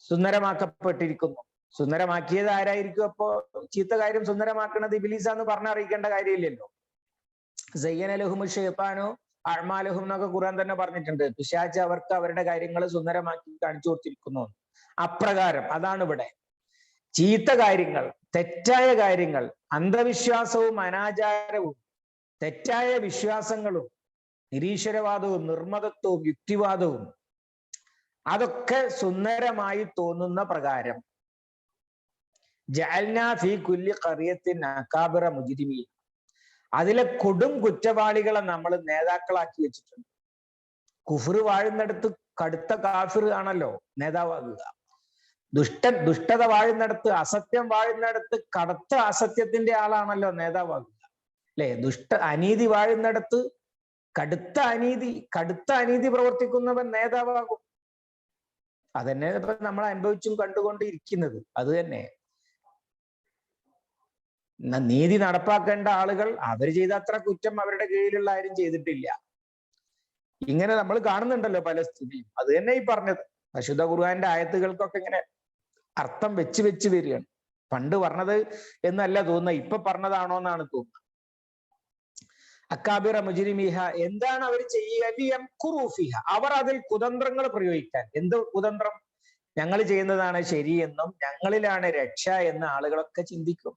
സുന്ദരമാക്കപ്പെട്ടിരിക്കുന്നു. സുന്ദരമാക്കിയത് ആരായിരിക്കും? അപ്പോ ചീത്ത കാര്യം സുന്ദരമാക്കുന്നത് ഇബ്ലീസാന്ന് പറഞ്ഞറിയിക്കേണ്ട കാര്യമില്ലല്ലോ. സയ്യന ലഹുമു ശൈത്താനു അഅ്മാലഹും എന്നൊക്കെ ഖുർആൻ തന്നെ പറഞ്ഞിട്ടുണ്ട്. പിശാച് അവർക്ക് അവരുടെ കാര്യങ്ങൾ സുന്ദരമാക്കി കാണിച്ചു കൊടുത്തിരിക്കുന്നു. അപ്രകാരം, അതാണ് ഇവിടെ. ചീത്ത കാര്യങ്ങൾ, തെറ്റായ കാര്യങ്ങൾ, അന്ധവിശ്വാസവും അനാചാരവും തെറ്റായ വിശ്വാസങ്ങളും നിരീശ്വരവാദവും നിർമ്മതത്വവും യുക്തിവാദവും അതൊക്കെ സുന്ദരമായി തോന്നുന്ന പ്രകാരം ജഅൽനാ ഫീ കുല്ലി ഖറിയത്തിൻ അകാബിറ മുജ്രിമീൻ, അതിലെ കൊടും കുറ്റവാളികളെ നമ്മൾ നേതാക്കളാക്കി വെച്ചിട്ടുണ്ട്. കുഫ്ർ വാഴുന്നിടത്ത് കടുത്ത കാഫിർ ആണല്ലോ നേതാവാകുക. ദുഷ്ടത വാഴുന്നിടത്ത്, അസത്യം വാഴുന്നിടത്ത് കടുത്ത അസത്യത്തിന്റെ ആളാണല്ലോ നേതാവാകുക. അല്ലെ? അനീതി വാഴുന്നിടത്ത് കടുത്ത അനീതി പ്രവർത്തിക്കുന്നവൻ നേതാവാകും. അതന്നെ ഇപ്പൊ നമ്മൾ അനുഭവിച്ചും കണ്ടുകൊണ്ടിരിക്കുന്നത്. അത് തന്നെ നീതി നടപ്പാക്കേണ്ട ആളുകൾ അവർ ചെയ്ത അത്ര കുറ്റം അവരുടെ കീഴിലുള്ള ആരും ചെയ്തിട്ടില്ല. ഇങ്ങനെ നമ്മൾ കാണുന്നുണ്ടല്ലോ പല സ്ഥിതിയും. അത് തന്നെ ഈ പറഞ്ഞത് അശുദ്ധ ഖുർആന്റെ ആയത്തുകൾക്കൊക്കെ ഇങ്ങനെ അർത്ഥം വെച്ച് വരികയാണ്. പണ്ട് പറഞ്ഞത് എന്നല്ല തോന്നുന്നത്, ഇപ്പൊ പറഞ്ഞതാണോ എന്നാണ് തോന്നുന്നത്. അക്കാബിറ മുജ്രിമീഹ, എന്താണ് അവർ ചെയ്യുക? അവർ അതിൽ കുതന്ത്രങ്ങൾ പ്രയോഗിക്കാൻ. എന്ത് കുതന്ത്രം? ഞങ്ങൾ ചെയ്യുന്നതാണ് ശരിയെന്നും ഞങ്ങളിലാണ് രക്ഷ എന്ന് ആളുകളൊക്കെ ചിന്തിക്കും.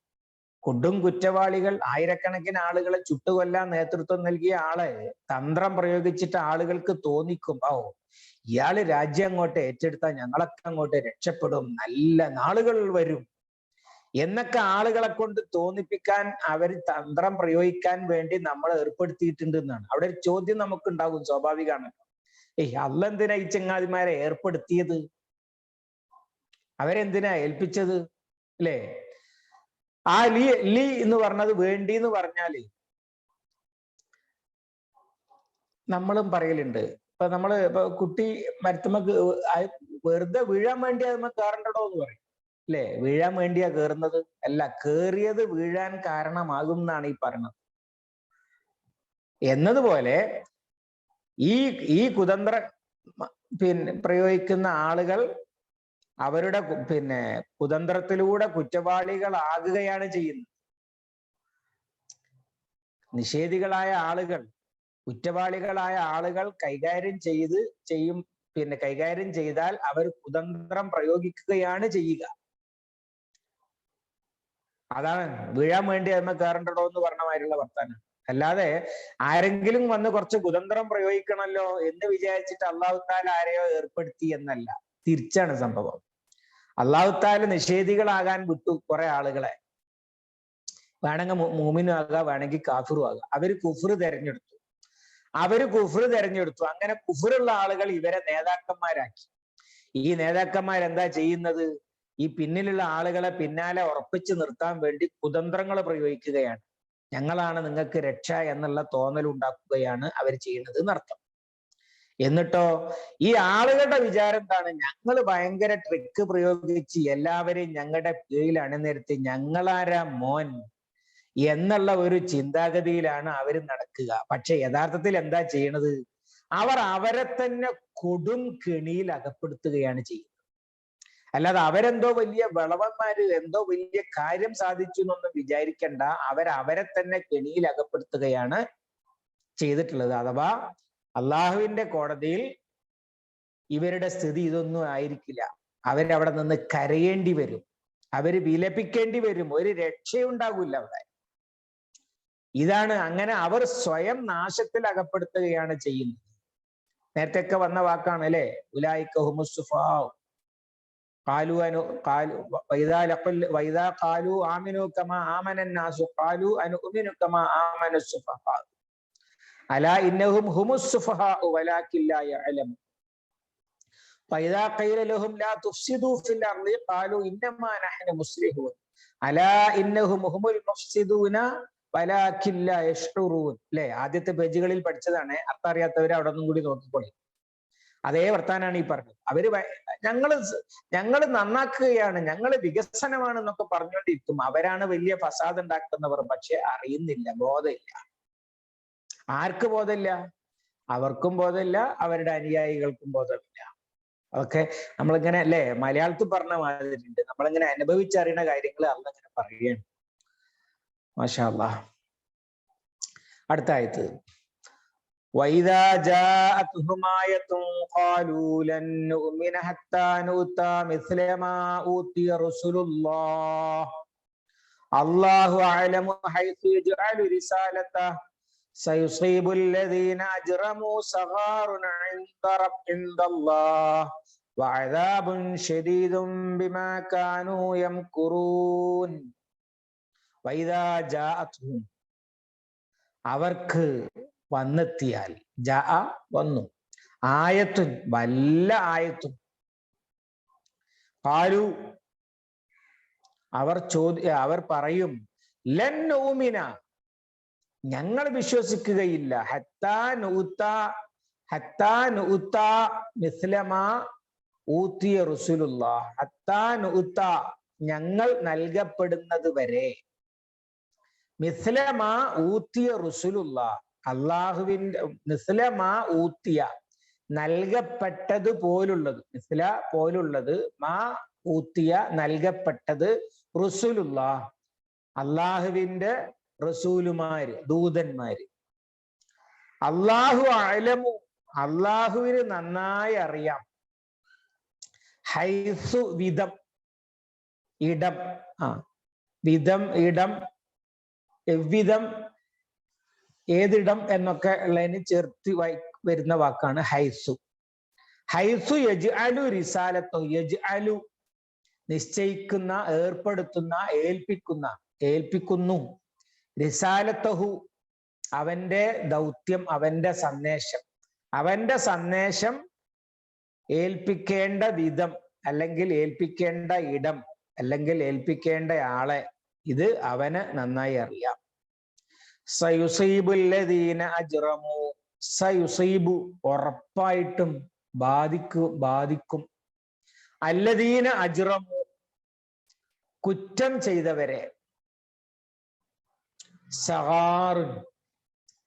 കൊടും കുറ്റവാളികൾ, ആയിരക്കണക്കിന് ആളുകളെ ചുട്ടുകൊല്ലാൻ നേതൃത്വം നൽകിയ ആളെ തന്ത്രം പ്രയോഗിച്ചിട്ട് ആളുകൾക്ക് തോന്നിക്കും, ഓ ഇയാള് രാജ്യം അങ്ങോട്ട് ഏറ്റെടുത്താൽ ഞങ്ങളൊക്കെ അങ്ങോട്ട് രക്ഷപ്പെടും, നല്ല നാളുകൾ വരും എന്നൊക്കെ ആളുകളെ കൊണ്ട് തോന്നിപ്പിക്കാൻ അവർ തന്ത്രം പ്രയോഗിക്കാൻ വേണ്ടി നമ്മൾ ഏർപ്പെടുത്തിയിട്ടുണ്ട് എന്നാണ്. അവിടെ ഒരു ചോദ്യം നമുക്ക് ഉണ്ടാകും, സ്വാഭാവികമാണല്ലോ. അല്ല എന്തിനാ ഈ ചങ്ങാതിമാരെ ഏർപ്പെടുത്തിയത്? അവരെന്തിനാ ഏൽപ്പിച്ചത്? അല്ലേ? ആ ലി എന്ന് പറഞ്ഞത് വേണ്ടി എന്ന് പറഞ്ഞാല് നമ്മളും പറയലുണ്ട്. ഇപ്പൊ നമ്മള് ഇപ്പൊ കുട്ടി മരത്തുമ്മക്ക് വെറുതെ വീഴാൻ വേണ്ടി അതുമ്മ കയറണ്ടോ എന്ന് പറയും, അല്ലെ? വീഴാൻ വേണ്ടിയാ കയറുന്നത്? അല്ല, കേറിയത് വീഴാൻ കാരണമാകും എന്നാണ് ഈ പറഞ്ഞത്. എന്നതുപോലെ ഈ കുതന്ത്ര പ്രയോഗിക്കുന്ന ആളുകൾ അവരുടെ കുതന്ത്രത്തിലൂടെ കുറ്റവാളികളാകുകയാണ് ചെയ്യുന്നത്. നിഷേധികളായ ആളുകൾ, കുറ്റവാളികളായ ആളുകൾ കൈകാര്യം ചെയ്താൽ അവർ കുതന്ത്രം പ്രയോഗിക്കുകയാണ് ചെയ്യുക. അതാണ് വീഴാൻ വേണ്ടി അതിന്മേ കയറണ്ടോ എന്ന് പറഞ്ഞ മാതിരിയുള്ള വർത്താനം. അല്ലാതെ ആരെങ്കിലും വന്ന് കുറച്ച് കുതന്ത്രം പ്രയോഗിക്കണമല്ലോ എന്ന് വിചാരിച്ചിട്ട് അള്ളാഹു തആല ആരെയോ ഏർപ്പെടുത്തി എന്നല്ല, തിരിച്ചാണ് സംഭവം. അള്ളാഹു തആല നിഷേധികളാകാൻ വിട്ടു കുറെ ആളുകളെ. വേണമെങ്കിൽ മൂമിനും ആകാം, വേണമെങ്കിൽ കാഫിറും ആകാം. അവര് കുഫ്ർ തെരഞ്ഞെടുത്തു. അങ്ങനെ കുഫറുള്ള ആളുകൾ ഇവരെ നേതാക്കന്മാരാക്കി. ഈ നേതാക്കന്മാരെന്താ ചെയ്യുന്നത്? ഈ പിന്നിലുള്ള ആളുകളെ പിന്നാലെ ഉറപ്പിച്ചു നിർത്താൻ വേണ്ടി കുതന്ത്രങ്ങൾ പ്രയോഗിക്കുകയാണ്. ഞങ്ങളാണ് നിങ്ങൾക്ക് രക്ഷ എന്നുള്ള തോന്നൽ ഉണ്ടാക്കുകയാണ് അവർ ചെയ്യുന്നത് എന്നർത്ഥം. എന്നിട്ടോ ഈ ആളുകളുടെ വിചാരം എന്താണ്? ഞങ്ങൾ ഭയങ്കര ട്രിക്ക് പ്രയോഗിച്ച് എല്ലാവരെയും ഞങ്ങളുടെ കീഴിൽ അണിനിരത്തി ഞങ്ങളാരാ മോൻ എന്നുള്ള ഒരു ചിന്താഗതിയിലാണ് അവർ നടക്കുക. പക്ഷെ യഥാർത്ഥത്തിൽ എന്താ ചെയ്യണത്? അവർ അവരെ തന്നെ കൊടും കെണിയിൽ അകപ്പെടുത്തുകയാണ് ചെയ്യുന്നത്. അല്ലാതെ അവരെന്തോ വലിയ വിളവന്മാര്, എന്തോ വലിയ കാര്യം സാധിച്ചു എന്നൊന്നും വിചാരിക്കണ്ട. അവരെ തന്നെ കെണിയിൽ അകപ്പെടുത്തുകയാണ് ചെയ്തിട്ടുള്ളത്. അഥവാ അള്ളാഹുവിന്റെ കോടതിയിൽ ഇവരുടെ സ്ഥിതി ഇതൊന്നും ആയിരിക്കില്ല. അവരവിടെ നിന്ന് കരയേണ്ടി വരും, അവര് വിലപിക്കേണ്ടി വരും, ഒരു രക്ഷയുണ്ടാകില്ല അവിടെ. ഇതാണ്, അങ്ങനെ അവർ സ്വയം നാശത്തിൽ അകപ്പെടുത്തുകയാണ് ചെയ്യുന്നത്. നേരത്തെ വന്ന വാക്കാണ് അല്ലെ, ഉലൈക ഹുമുസ് സുഫഹാഉ ഖാലു വഇദാ ഖാലു ആമിനു കമാ ആമനൻ നാസു ഖാലു അനുമിനു കമാ ആമനസ് സുഫഹാഉ അലാ ഇന്നഹും ഹുമുസ് സുഫഹാഉ വലാകിൻ ലാ യഅലമൂൻ വഇദാ ഖീല ലഹും ലാ തുഫ്സിദു ഫിൽ അർളി ഖാലു ഇന്നമാ നഹ്നു മുസ്ലിഹൂൻ അലാ ഇന്നഹും ഹുമുൽ മുഫ്സിദൂന വലാകിൻ ലാ യശ്ഉറൂൻ. അല്ലെ? ആദ്യത്തെ പേജുകളിൽ പഠിച്ചതാണ്. അർത്ഥം അറിയാത്തവർ അവിടെ ഒന്നും കൂടി നോക്കിക്കോളി. അതേ വർത്താനാണ് ഈ പറഞ്ഞത്. അവര് ഞങ്ങൾ നന്നാക്കുകയാണ്, ഞങ്ങൾ വികസനമാണെന്നൊക്കെ പറഞ്ഞുകൊണ്ടിരിക്കും. അവരാണ് വലിയ ഫസാദ് ഉണ്ടാക്കുന്നവർ. പക്ഷെ അറിയുന്നില്ല, ബോധമില്ല. ആർക്ക് ബോധമില്ല? അവർക്കും ബോധമില്ല, അവരുടെ അനുയായികൾക്കും ബോധമില്ല. അതൊക്കെ നമ്മളിങ്ങനെ അല്ലെ മലയാളത്തിൽ പറഞ്ഞ മാതിരിണ്ട്. നമ്മളിങ്ങനെ അനുഭവിച്ചറിയുന്ന കാര്യങ്ങൾ അന്നിങ്ങനെ പറയുകയാണ്. മാഷാ അല്ലാഹ്. അടുത്ത ആയത്ത്, وَإِذَا جَاءَتْهُمْ آيَةٌ قَالُوا لَن نُؤْمِنَ حَتَّى نُؤْتَى مِثْلَ مَا أُوتِيَ رُسُلُ اللَّهِ اللَّهُ أَعْلَمُ حَيْثُ يَجْعَلُ رِسَالَتَهُ سَيُصِيبُ الَّذِينَ أَجْرَمُوا صَغَارٌ عِندَ اللَّهِ وَعَذَابٌ شَدِيدٌ بِمَا كَانُوا يَمْكُرُونَ. وَإِذَا جَاءَتْهُمْ, അവർക്ക് വന്നെത്തിയാൽ, വന്നു, ആയത്തുൻ, വല്ല ആയത്തും, ഖാലു, അവർ പറയും, ലൻ നൂമിന, ഞങ്ങൾ വിശ്വസിക്കുകയില്ല ഹത്താ നുഅ്ത മിസ്ലമാ ഊതിയ റസൂലുള്ളാഹ്, ഹത്താ നുഅ്ത ഞങ്ങൾ നൽകപ്പെടുന്നത് വരെ, മിസ്ലമാ ഊതിയ റസൂലുള്ളാഹ് അള്ളാഹുവിന്റെ, മിസ്ലമാ ഊത്തിയ നൽകപ്പെട്ടത് പോലുള്ളത്, മിസ്ല പോലുള്ളത്, മാ ഊത്തിയ നൽകപ്പെട്ടത്, റസൂലുള്ളാഹ് അള്ളാഹുവിന്റെ റസൂലുമാര്, ദൂതന്മാര്. അള്ളാഹു അഅലമു അള്ളാഹുവിന് നന്നായി അറിയാം, ഹൈസു വിധം, ഇടം, വിധം, ഇടം, എவ்விധം, ഏതിടം എന്നൊക്കെ ഉള്ളതിന് ചേർത്ത് വരുന്ന വാക്കാണ് ഹൈസു. ഹൈസു യജ്അലു റിസാലത്തോ, യജ്അലു നിശ്ചയിക്കുന്ന, ഏർപ്പെടുത്തുന്ന, ഏൽപ്പിക്കുന്നു, റിസാലത്തഹു അവന്റെ ദൗത്യം, അവന്റെ സന്ദേശം ഏൽപ്പിക്കേണ്ട വിധം, അല്ലെങ്കിൽ ഏൽപ്പിക്കേണ്ട ഇടം, അല്ലെങ്കിൽ ഏൽപ്പിക്കേണ്ട ആളെ, ഇത് അവന് നന്നായി അറിയാം. സയുസീബുല്ലദീന അജ്റമു, സയുസീബു ഉറപ്പായിട്ടും ബാധിക്കും, അല്ലദീന അജ്റമു കുറ്റം ചെയ്തവരെ,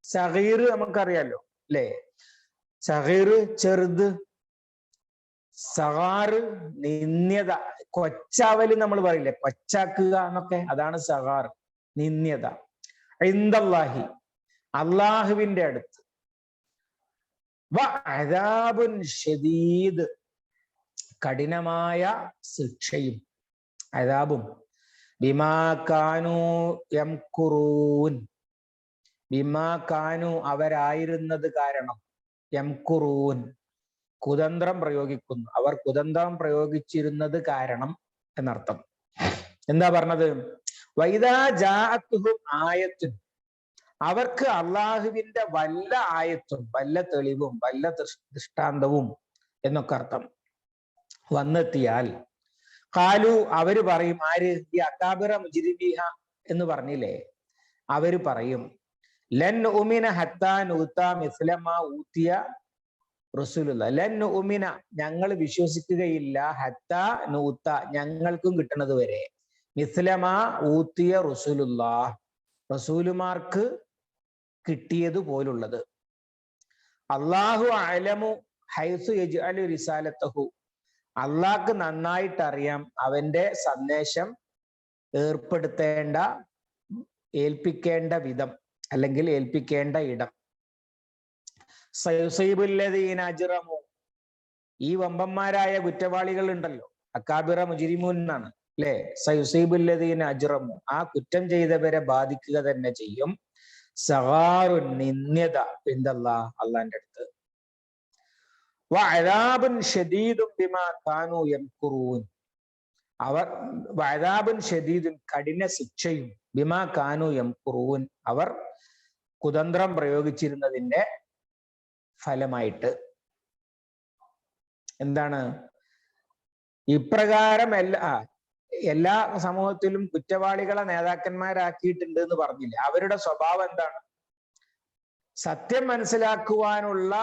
സഗീർ നമുക്കറിയാലോ അല്ലേ, സഗീർ ചെറുത്, സഗാറ് നിന്ദ്യത, കൊച്ചാവല് നമ്മൾ പറയില്ലേ, കൊച്ചാക്കുക എന്നൊക്കെ, അതാണ് സഗാർ, നിന്ദ്യത. ഇൻദല്ലാഹി അള്ളാഹുവിന്റെ അടുത്ത്, വഅദാബുൻ ശദീദ് കഠിനമായ ശിക്ഷയും, അദാബും, ബിമാ കാനൂ യംകുറൂൻ, ബിമാ കാനൂ അവരായിരുന്നത് കാരണം, യംകുറൂൻ കുതന്ത്രം പ്രയോഗിക്കുന്നു, അവർ കുതന്ത്രം പ്രയോഗിച്ചിരുന്നത് കാരണം എന്നർത്ഥം. എന്താ പറഞ്ഞത്? വൈദാ ജാഅത്തുഹും ആയത്തുൻ, അവർക്ക് അള്ളാഹുവിന്റെ വല്ല ആയത്തും, വല്ല തെളിവും, വല്ല ദൃഷ്ടാന്തവും എന്നൊക്കെ അർത്ഥം വന്നെത്തിയാൽ, ഖാലു അവര് പറയും, ആര്? ഈ അകാബിറ മുജ്രിമീഹ എന്ന് പറഞ്ഞില്ലേ, അവര് പറയും, ലൻ ഉമിന ഹത്താ നൂത മിസ്ലമാ ഊതിയ റസൂലുള്ളാഹ്, ലൻ ഉമിന ഞങ്ങൾ വിശ്വസിക്കുകയില്ല, ഹത്താ നൂത ഞങ്ങൾക്കും കിട്ടുന്നത് വരെ, മിസ്ലമാ ഊതിയ റസൂലുള്ളാഹ് റസൂലുമാർക്ക് കിട്ടിയത് പോലുള്ളത്. അല്ലാഹു അഅലമു ഹൈസു യജ്അലു റിസാലത്തഹു, അള്ളാഹ്ക്ക് നന്നായിട്ട് അറിയാം അവന്റെ സന്ദേശം ഏർപ്പെടുത്തേണ്ട, ഏൽപ്പിക്കേണ്ട വിധം, അല്ലെങ്കിൽ ഏൽപ്പിക്കേണ്ട ഇടം. സയുസീബുല്ലദീന അജ്റമു, ഈ വമ്പന്മാരായ കുറ്റവാളികൾ ഉണ്ടല്ലോ, അക്കാബിറ മുജ്രിമൂൻ എന്നാണ് അല്ലെ, സയുസീബുല്ലദീന അജ്റമു ആ കുറ്റം ചെയ്തവരെ ബാധിക്കുക തന്നെ ചെയ്യും, സഗാറുൻ നിന്ദ്യത, ഇൻദല്ലാഹ് അള്ളാന്റെ അടുത്ത്, വഅദാബുൻ ശദീദുൻ ബിമാ കാനൂ യംകുറൂൻ അവർ, വഅദാബുൻ ശദീദുൻ കഠിന ശിക്ഷയും, ബിമാ കാനൂ യംകുറൂൻ അവർ കുതന്ത്രം പ്രയോഗിച്ചിരുന്നതിന്റെ ഫലമായിട്ട്. എന്താണ്? ഇപ്രകാരം എല്ലാ സമൂഹത്തിലും കുറ്റവാളികളെ നേതാക്കന്മാരാക്കിയിട്ടുണ്ട് എന്ന് പറഞ്ഞില്ലേ, അവരുടെ സ്വഭാവം എന്താണ്? സത്യം മനസ്സിലാക്കുവാനുള്ള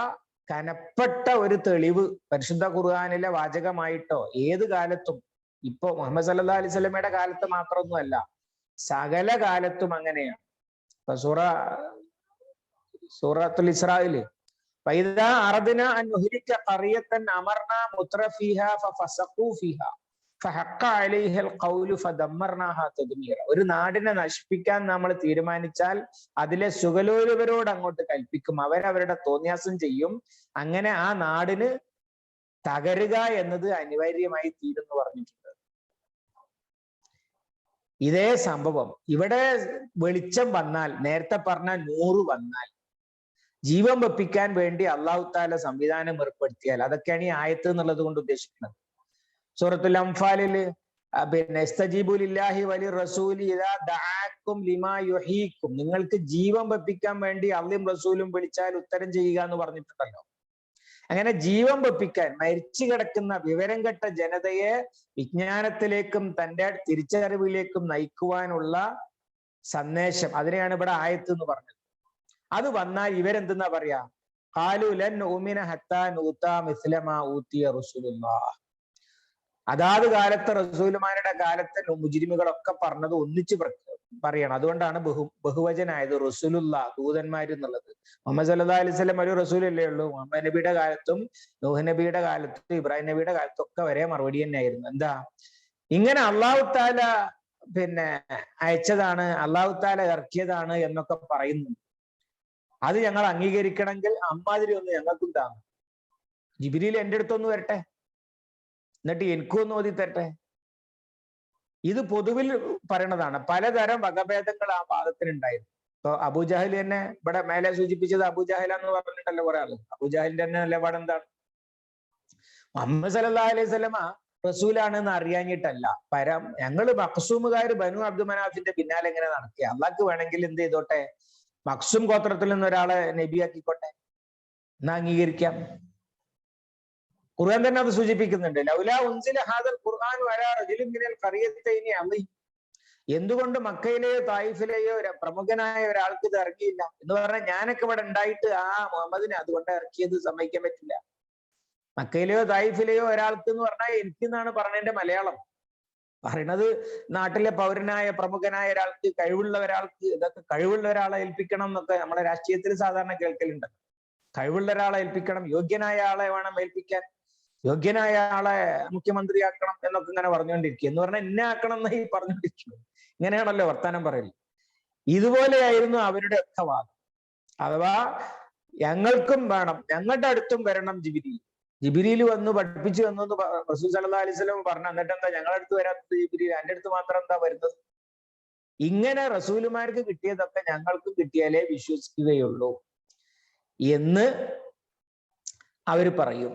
കനപ്പെട്ട ഒരു തെളിവ് പരിശുദ്ധ ഖുർആനിലെ വാചകമായിട്ടോ ഏത് കാലത്തും, ഇപ്പൊ മുഹമ്മദ് സല്ലല്ലാഹു അലൈഹി വസല്ലമയുടെ കാലത്ത് മാത്രമൊന്നുമല്ല, സകല കാലത്തും അങ്ങനെയാണ്. സൂറത്തുൽ ഇസ്രായില് ഫൈദാ അറദ്നാ അൻ നുഹ്ലിക ഖറിയതൻ അമർനാ മുത്രഫീഹാ ഫഫസഖൂ ഫീഹാ ഫഹഖ അലൈഹിൽ ഖൗലു ഫദമ്മർനാഹാ തദ്മീറ, ഒരു നാടിനെ നശിപ്പിക്കാൻ നമ്മൾ തീരുമാനിച്ചാൽ അതിലെ സുഖലോലുപരോട് അങ്ങോട്ട് കൽപ്പിക്കും, അവരവരുടെ തോന്നിയാസം ചെയ്യും, അങ്ങനെ ആ നാടിന് തകരുക എന്നത് അനിവാര്യമായി തീരുന്നു പറഞ്ഞിട്ടുണ്ട്. ഇതേ സംഭവം ഇവിടെ വെളിച്ചം വന്നാൽ, നേരത്തെ പറഞ്ഞ 100 വന്നാൽ, ജീവൻ വെപ്പിക്കാൻ വേണ്ടി അള്ളാഹു തആല സംവിധാനം ഏർപ്പെടുത്തിയാൽ, അതൊക്കെയാണ് ഈ ആയത്ത് എന്നുള്ളത് കൊണ്ട് ഉദ്ദേശിക്കുന്നത്. സൂറത്തുൽ അംഫാലില് പിന്നെ ഇസ്തജീബു ലില്ലാഹി വലിർ റസൂലി ഇദാ ദഅാക്കും ലിമാ യുഹീക്കും, നിങ്ങൾക്ക് ജീവൻ വെപ്പിക്കാൻ വേണ്ടി അള്ളയും റസൂലും വിളിച്ചാൽ ഉത്തരം ചെയ്യുക എന്ന് പറഞ്ഞിട്ടുണ്ടല്ലോ. അങ്ങനെ ജീവൻ വെപ്പിക്കാൻ, മരിച്ചു കിടക്കുന്ന വിവരം കെട്ട ജനതയെ വിജ്ഞാനത്തിലേക്കും തന്റെ തിരിച്ചറിവിലേക്കും നയിക്കുവാനുള്ള സന്ദേശം, അതിനെയാണ് ഇവിടെ ആയത്ത് എന്ന് പറഞ്ഞത്. അത് വന്നാൽ ഇവരെന്തെന്നാ പറയാ? ഖാലു ലൻ നുഅ്മിന ഹത്താ നൂതാ മിസ്ല മാ ഊതിയ റസൂലുള്ളാഹ്. അതാത് കാലത്തെ റസൂലുമാരുടെ കാലത്തെ മുജ്രിമുകളൊക്കെ പറഞ്ഞത് ഒന്നിച്ച് പറയണം. അതുകൊണ്ടാണ് ബഹുവചനായത് റസൂലുള്ള, ദൂതന്മാർ എന്നുള്ളത്. മുഹമ്മദ് സല്ലല്ലാഹു അലൈഹി വസല്ലം ഒരു റസൂലല്ലേ ഉള്ളൂ. മുഹമ്മദ് നബിയുടെ കാലത്തും നൂഹ് നബിയുടെ കാലത്തും ഇബ്രാഹിം നബിയുടെ കാലത്തും ഒക്കെ വരെ മറുപടി തന്നെയായിരുന്നു. എന്താ? ഇങ്ങനെ അള്ളാഹു താല അയച്ചതാണ്, അള്ളാഹു താല ഇറക്കിയതാണ് എന്നൊക്കെ പറയുന്നു. അത് ഞങ്ങൾ അംഗീകരിക്കണമെങ്കിൽ അമ്മാതിരി ഒന്ന് ഞങ്ങൾക്കും താങ്ങും. ജിബ്രീൽ എൻ്റെ അടുത്തൊന്ന് വരട്ടെ, എന്നിട്ട് എനിക്കും ഒന്ന് ഓതി തരട്ടെ. ഇത് പൊതുവിൽ പറയണതാണ്. പലതരം വകഭേദങ്ങൾ ആ വാദത്തിനുണ്ടായിരുന്നു. ഇപ്പൊ അബൂജഹൽ തന്നെ ഇവിടെ മേലെ സൂചിപ്പിച്ചത് അബൂജഹൽ എന്ന് പറഞ്ഞിട്ടല്ലോ കുറെ ആള്. അബൂജഹലിന്റെ തന്നെ നിലപാട് എന്താണ്? മുഹമ്മദ് സല്ലല്ലാഹു അലൈഹി വസല്ലമ റസൂലാണെന്ന് അറിയാഞ്ഞിട്ടല്ല, ഞങ്ങള് മഖ്സൂമുകാർ ബനു അബ്ദു മനാഫിന്റെ പിന്നാലെ എങ്ങനെ നടക്കുക? അള്ളാഹ്ക്ക് വേണമെങ്കിൽ എന്ത് ചെയ്തോട്ടെ, മഖ്സൂം ഗോത്രത്തിൽ നിന്ന് ഒരാളെ നബിയാക്കിക്കോട്ടെ, എന്നാ അംഗീകരിക്കാം. ഖുർആൻ തന്നെ അത് സൂചിപ്പിക്കുന്നുണ്ട്. ലൗലാ ഉൻസില ഹാദൽ ഖുർആൻ അലാ റജുലിൻ മിനൽ ഖറിയതൈനി അളീം. എന്തുകൊണ്ട് മക്കയിലെയോ തായിഫിലെയോ പ്രമുഖനായ ഒരാൾക്ക് ഇത് ഇറങ്ങിയില്ല എന്ന് പറഞ്ഞാൽ, ഞാനൊക്കെ ഇവിടെ ഉണ്ടായിട്ട് മുഹമ്മദിനെ അതുകൊണ്ട് ഇറക്കിയത് സമ്മതിക്കാൻ പറ്റില്ല. മക്കയിലെയോ തായിഫിലെയോ ഒരാൾക്ക് എന്ന് പറഞ്ഞാൽ എനിക്കെന്നാണ് പറഞ്ഞതിന്റെ മലയാളം. പറയണത് നാട്ടിലെ പൗരനായ പ്രമുഖനായ ഒരാൾക്ക്, കഴിവുള്ള ഒരാൾക്ക്, ഇതൊക്കെ കഴിവുള്ള ഒരാളെ ഏൽപ്പിക്കണം എന്നൊക്കെ നമ്മുടെ രാഷ്ട്രീയത്തിൽ സാധാരണ കേൾക്കലുണ്ട്. കഴിവുള്ള ഒരാളെ ഏൽപ്പിക്കണം, യോഗ്യനായ ആളെ വേണം ഏൽപ്പിക്കാൻ, യോഗ്യനായ ആളെ മുഖ്യമന്ത്രിയാക്കണം എന്നൊക്കെ ഇങ്ങനെ പറഞ്ഞുകൊണ്ടിരിക്കുക. എന്ന് പറഞ്ഞാൽ എന്നെ ആക്കണം എന്നായി പറഞ്ഞുകൊണ്ടിരിക്കുന്നത്. ഇങ്ങനെയാണല്ലോ വർത്താനം പറയൽ. ഇതുപോലെയായിരുന്നു അവരുടെ ഒക്കെ വാദം. അഥവാ ഞങ്ങൾക്കും വേണം, ഞങ്ങളുടെ അടുത്തും വരണം ജിബ്രീൽ. ജിബ്രീൽ വന്നു പഠിപ്പിച്ചു വന്നു എന്ന് റസൂൽ സല്ലല്ലാഹു അലൈഹി വസല്ലം പറഞ്ഞു. എന്നിട്ട് എന്താ ഞങ്ങളുടെ അടുത്ത് വരാത്തത് ജിബ്രീൽ? എൻ്റെ അടുത്ത് മാത്രം എന്താ വരുന്നത്? ഇങ്ങനെ റസൂലുമാർക്ക് കിട്ടിയതൊക്കെ ഞങ്ങൾക്കും കിട്ടിയാലേ വിശ്വസിക്കുകയുള്ളൂ എന്ന് അവർ പറയും.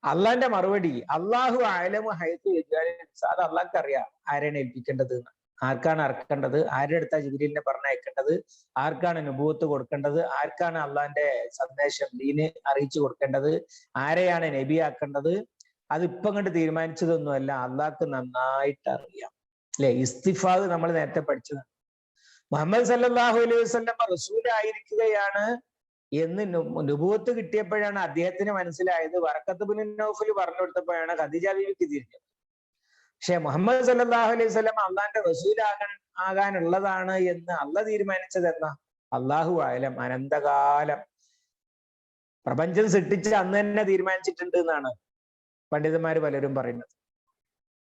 അള്ളാന്റെ മറുപടി അള്ളാഹു അഅലമു ഹൈതു യജ്അലു. അത് അള്ളാഹ്ക്ക് അറിയാം ആരെയാണ് ഏൽപ്പിക്കേണ്ടത്, ആർക്കാണ് ഇറക്കേണ്ടത്, ആരുടെ അടുത്താ ജിബ്രീലിനെ പറഞ്ഞയക്കേണ്ടത്, ആർക്കാണ് നുബുവത്ത് കൊടുക്കേണ്ടത്, ആർക്കാണ് അള്ളാന്റെ സന്ദേശം ദീന് അറിയിച്ചു കൊടുക്കേണ്ടത്, ആരെയാണ് നബിയാക്കേണ്ടത്. അത് ഇപ്പം കണ്ട് തീരുമാനിച്ചതൊന്നുമല്ല, അള്ളാഹ്ക്ക് നന്നായിട്ട് അറിയാം. അല്ലെ? ഇസ്തിഫാദ് നമ്മൾ നേരത്തെ പഠിച്ചതാണ്. മുഹമ്മദ് സല്ലല്ലാഹു അലൈഹി വസല്ലം റസൂലായിരിക്കുകയാണ് എന്ന് നുബുവത്ത് കിട്ടിയപ്പോഴാണ് അദ്ദേഹത്തിന് മനസ്സിലായത്. വറഖത്ത് ബിൻ നൗഫൽ പറഞ്ഞു കൊടുത്തപ്പോഴാണ് ഖദീജ ബീവിക്ക് തിരിഞ്ഞത്. പക്ഷെ മുഹമ്മദ് സല്ലല്ലാഹു അലൈഹി വസല്ലം അള്ളാന്റെ റസൂലാകാനുള്ളതാണ് എന്ന് അള്ളാഹ് തീരുമാനിച്ചത് എന്നാ? അള്ളാഹു ആലം. അനന്തകാലം പ്രപഞ്ചം സൃഷ്ടിച്ച് അന്ന് തന്നെ തീരുമാനിച്ചിട്ടുണ്ട് എന്നാണ് പണ്ഡിതന്മാര് പലരും പറയുന്നത്.